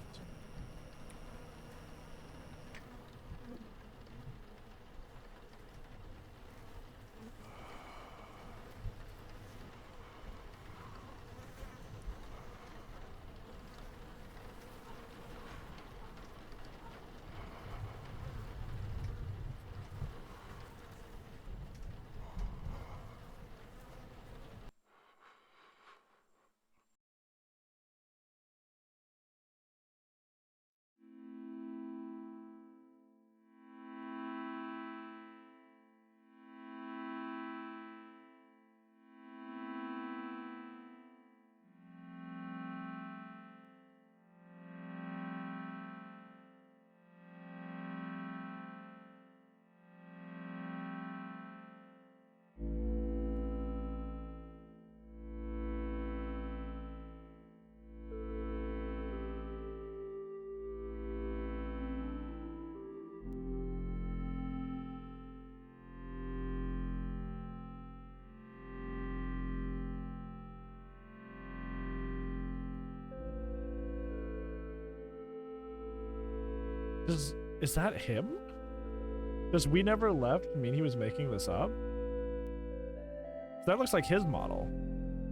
Is that him? Does we never left mean he was making this up? That looks like his model.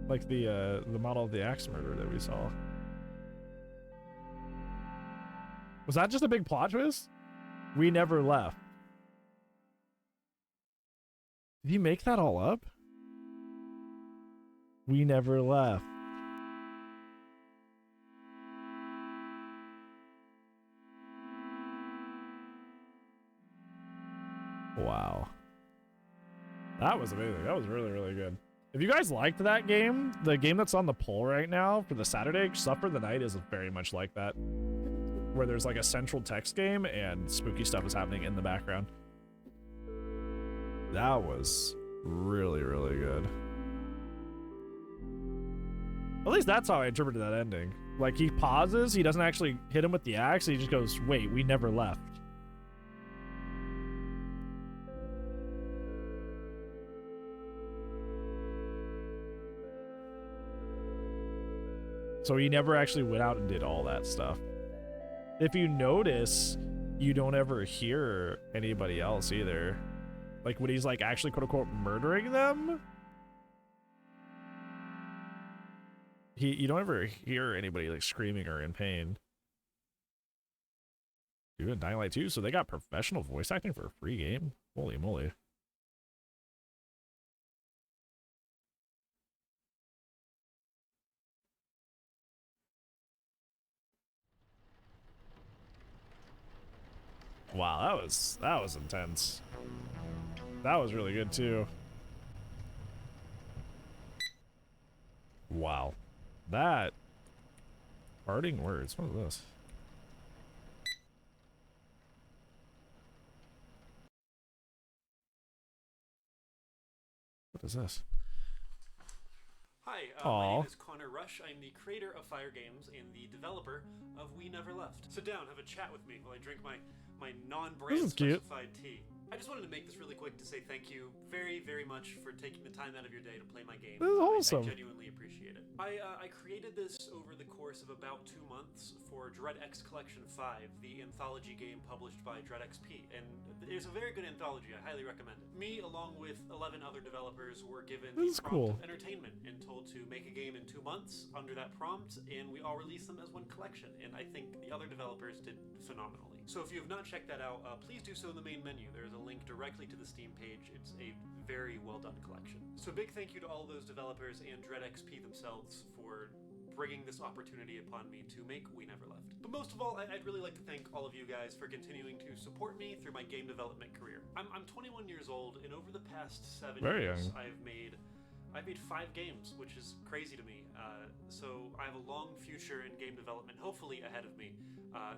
Like the model of the axe murder that we saw. Was that just a big plot twist? We never left. Did he make that all up? We never left. Wow. That was amazing. That was really, really good. If you guys liked that game, the game that's on the poll right now for the Saturday, Suffer the Night, is very much like that. Where there's like a central text game and spooky stuff is happening in the background. That was really, really good. At least that's how I interpreted that ending. Like, he pauses, he doesn't actually hit him with the axe, he just goes, wait, we never left. So he never actually went out and did all that stuff. If you notice, you don't ever hear anybody else either. Like when he's like actually quote unquote murdering them, you don't ever hear anybody like screaming or in pain. Dude, Dying Light 2, so they got professional voice acting for a free game? Holy moly. Wow, that was intense. That was really good too. Wow. That. Parting words. What is this? What is this? Hi, my Aw. name is Connor Rush. I'm the creator of Fire Games and the developer of We Never Left. Sit down, have a chat with me while I drink my non-brand This is cute. specified tea. I just wanted to make this really quick to say thank you very, very much for taking the time out of your day to play my game. This is wholesome. I genuinely appreciate it. I created this over the course of about 2 months for Dread X Collection 5, the anthology game published by Dread XP, and it's a very good anthology. I highly recommend it. Me, along with 11 other developers, were given the This is prompt cool. of entertainment and told to make a game in 2 months under that prompt, and we all released them as one collection, and I think the other developers did phenomenally. So if you have not checked that out, please do so in the main menu. There's a link directly to the Steam page. It's a very well done collection. So big thank you to all those developers and Dread XP themselves for bringing this opportunity upon me to make We Never Left. But most of all, I'd really like to thank all of you guys for continuing to support me through my game development career. I'm 21 years old, and over the past 7 Very years, young. I've made 5 games, which is crazy to me. So I have a long future in game development, hopefully ahead of me.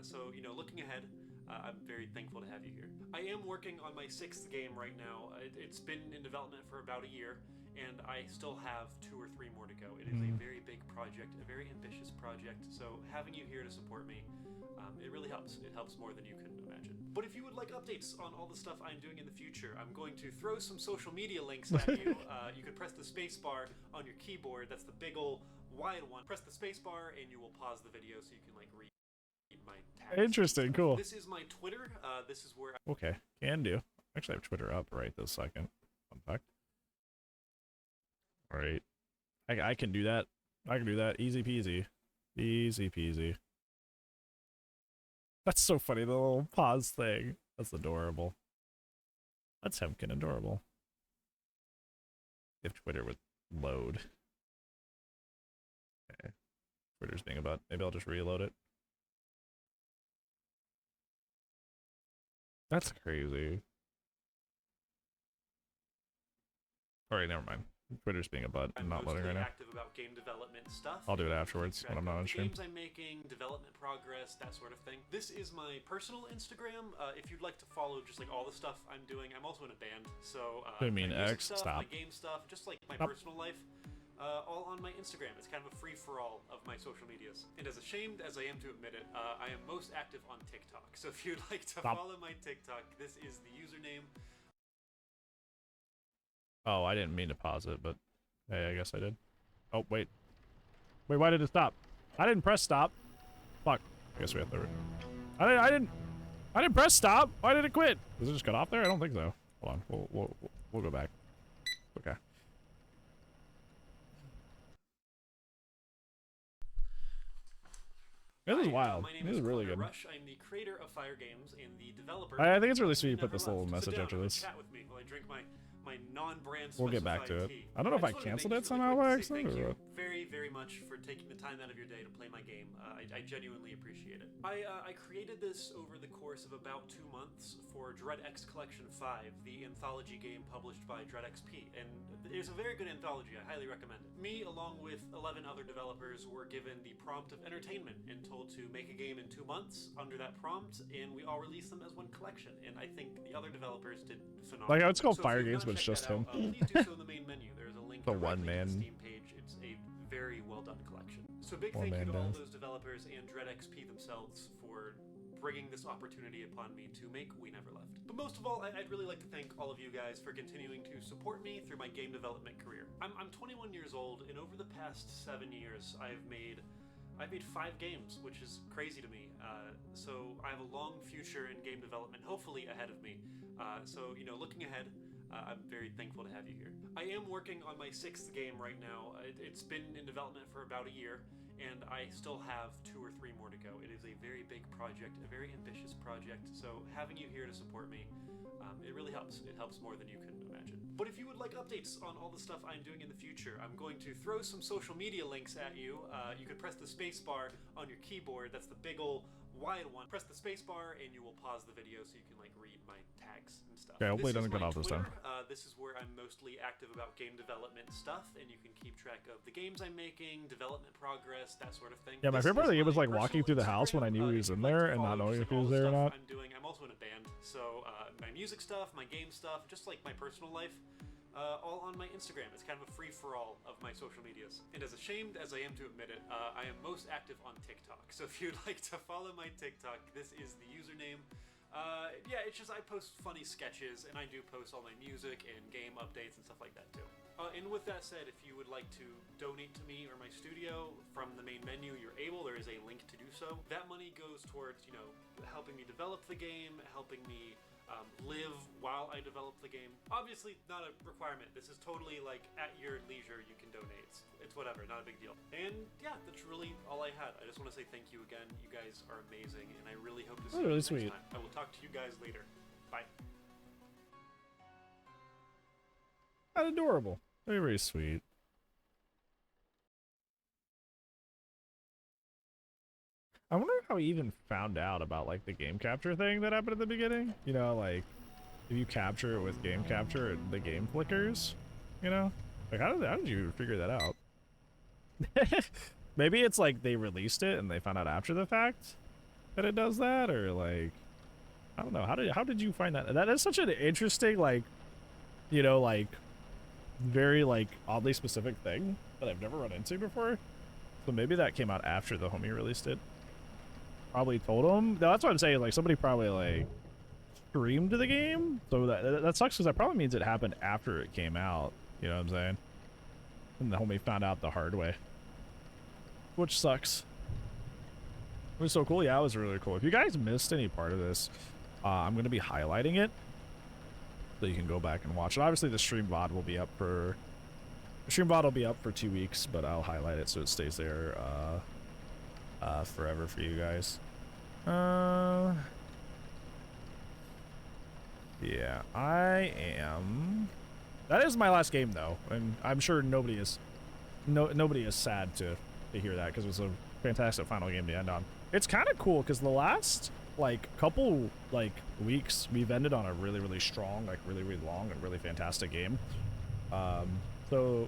So, you know, looking ahead, I'm very thankful to have you here. I am working on my 6th game right now. It's been in development for about a year, and I still have 2 or 3 more to go. It is a very big project, a very ambitious project, so having you here to support me, it really helps. It helps more than you can imagine. But if you would like updates on all the stuff I'm doing in the future, I'm going to throw some social media links at you. You could press the space bar on your keyboard. That's the big ol' wide one. Press the space bar and you will pause the video so you can like read my tags. Interesting, cool. This is my Twitter. This is where Okay, can do. Actually, I have Twitter up right this second. Fun fact. All right, I can do that. I can do that. Easy peasy. Easy peasy. That's so funny, the little pause thing. That's adorable. That's Hemkin adorable. If Twitter would load. Okay. Twitter's being about. Maybe I'll just reload it. That's crazy. Alright, never mind. Twitter's being a butt. I'm not loading mostly right now. active about game development stuff. I'll do it and afterwards keep when I'm track not on of stream. Games I'm making, development progress, that sort of thing. This is my personal Instagram. If you'd like to follow just like all the stuff I'm doing, I'm also in a band, so I mean, my music X, stuff, stop. my game stuff, just like my Stop. personal life. All on my Instagram. It's kind of a free-for-all of my social medias. And as ashamed as I am to admit it, I am most active on TikTok. So if you'd like to Stop. follow my TikTok, this is the username. Oh, I didn't mean to pause it, but hey, I guess I did. Oh, wait. Wait, why did it stop? I didn't press stop. Fuck. I guess we have to. I didn't press stop. Why did it quit? Does it just cut off there? I don't think so. Hold on. We'll go back. Okay. This is Hi, wild. my name This is really Connor good. Rush. I'm the creator of Fire Games and the developer. I think it's really of sweet you We put Never this little Left. message Sit down, after have a this. Chat with me while I drink my non-brand We'll get back to it. specified tea. I don't know if I just wanted to canceled make it this somehow really by quick to say accident Thank or you what? very, very much for taking the time out of your day to play my game. I genuinely appreciate it. I created this over the course of about 2 months for Dread X Collection 5, the anthology game published by Dread XP, and it's a very good anthology. I highly recommend it. Me, along with 11 other developers, were given the prompt of entertainment and told to make a game in 2 months under that prompt, and we all released them as one collection. And I think the other developers did phenomenal. Like how it's called So if Fire you've Games, not but it's checked just that him. out, please do so in the main menu. There's a link The directly one-man- to the Steam page. It's a very well done collection. So big One thank you man to all does. those developers and Dread XP themselves for bringing this opportunity upon me to make We Never Left. But most of all, I'd really like to thank all of you guys for continuing to support me through my game development career. I'm 21 years old, and over the past 7 years, I've made 5 games, which is crazy to me. So I have a long future in game development, hopefully ahead of me. So, you know, looking ahead, I'm very thankful to have you here. I am working on my 6th game right now. It's been in development for about a year, and I still have 2 or 3 more to go. It is a very big project, a very ambitious project, so having you here to support me, it really helps. It helps more than you can imagine. But if you would like updates on all the stuff I'm doing in the future, I'm going to throw some social media links at you. You could press the space bar on your keyboard. That's the big ol' wide one, press the space bar and you will pause the video so you can like read my tags and stuff. Okay, hopefully it This is doesn't cut my off this time. Twitter. This is where I'm mostly active about game development stuff, and you can keep track of the games I'm making, development progress, that sort of thing. Yeah, my This favorite part of the is game was my like walking personal through the house when I knew Instagram, he was if in you'd like there to and not follow knowing just, if he like, was all the there or stuff not. I'm doing. I'm also in a band, so my music stuff, my game stuff, just like my personal life, all on my Instagram. It's kind of a free-for-all of my social medias. And as ashamed as I am to admit it, I am most active on TikTok. So if you'd like to follow my TikTok, this is the username. Yeah, it's just I post funny sketches, and I do post all my music and game updates and stuff like that too. And with that said, if you would like to donate to me or my studio from the main menu, you're able. There is a link to do so. That money goes towards, you know, helping me develop the game, helping me live while I develop the game. Obviously, not a requirement. This is totally like at your leisure. You can donate. It's whatever, not a big deal. And yeah, that's really all I had. I just want to say thank you again. You guys are amazing, and I really hope to see you really next sweet. time. I will talk to you guys later. Bye. How adorable. Very, very sweet. I wonder how he even found out about like the game capture thing that happened at the beginning. You know, like if you capture it with game capture, the game flickers. You know, like how did you figure that out? Maybe it's like they released it and they found out after the fact that it does that, or like I don't know. How did you find that? That is such an interesting, like, you know, like very like oddly specific thing that I've never run into before. So maybe that came out after the homie released it. Probably told him. No, that's what I'm saying. Like somebody probably like streamed the game, so that sucks because that probably means it happened after it came out. You know what I'm saying? And the homie found out the hard way, which sucks. It was so cool. Yeah, it was really cool. If you guys missed any part of this, I'm gonna be highlighting it so you can go back and watch it. Obviously, the stream VOD will be up for 2 weeks, but I'll highlight it so it stays there forever for you guys. Yeah, I am. That is my last game though, and I'm sure nobody is sad to hear that because it was a fantastic final game to end on. It's kind of cool because the last like couple like weeks we've ended on a really, really strong, like really, really long and really fantastic game. So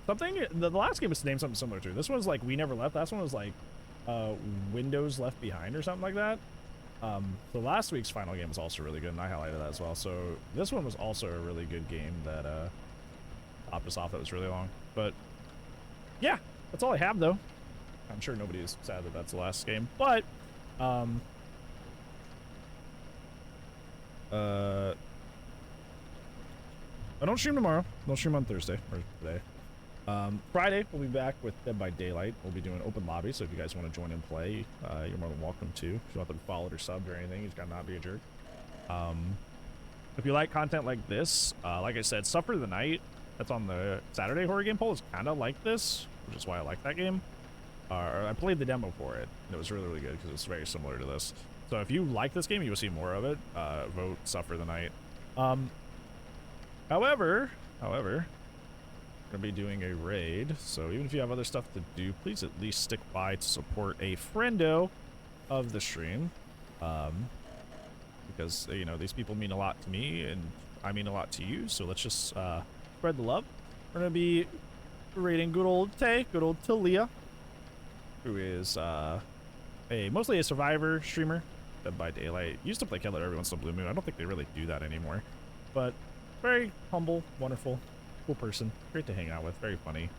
something the last game was named something similar to this one's like We Never Left. Last one was like Windows Left Behind or something like that. So last week's final game was also really good, and I highlighted that as well. So this one was also a really good game that topped us off. That was really long, but yeah, that's all I have though. I'm sure nobody is sad that that's the last game, but I don't stream tomorrow. Don't stream on Thursday or today. Friday we'll be back with Dead by Daylight. We'll be doing open lobby, so if you guys want to join and play, you're more than welcome to. If you want to be followed or subbed or anything, you just gotta not be a jerk. If you like content like this, like I said, Suffer the Night, that's on the Saturday horror game poll, is kind of like this, which is why I like that game. I played the demo for it, and it was really, really good because it's very similar to this. So if you like this game, you will see more of it. Vote Suffer the Night. However, we're gonna be doing a raid, so even if you have other stuff to do, please at least stick by to support a friendo of the stream, because you know these people mean a lot to me and I mean a lot to you. So let's just spread the love. We're gonna be raiding good old Talia, who is mostly a survivor streamer. Dead by Daylight used to play Killer every once in a blue moon. I don't think they really do that anymore, but very humble, wonderful, cool person, great to hang out with, very funny.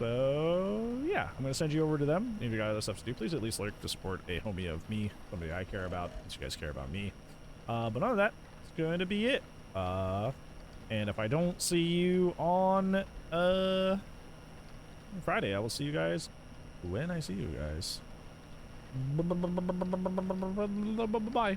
So yeah, I'm gonna send you over to them. If you got other stuff to do, please at least lurk to support a homie of me, somebody I care about, since you guys care about me. But none of that, it's going to be it. And if I don't see you on Friday, I will see you guys when I see you guys. Bye.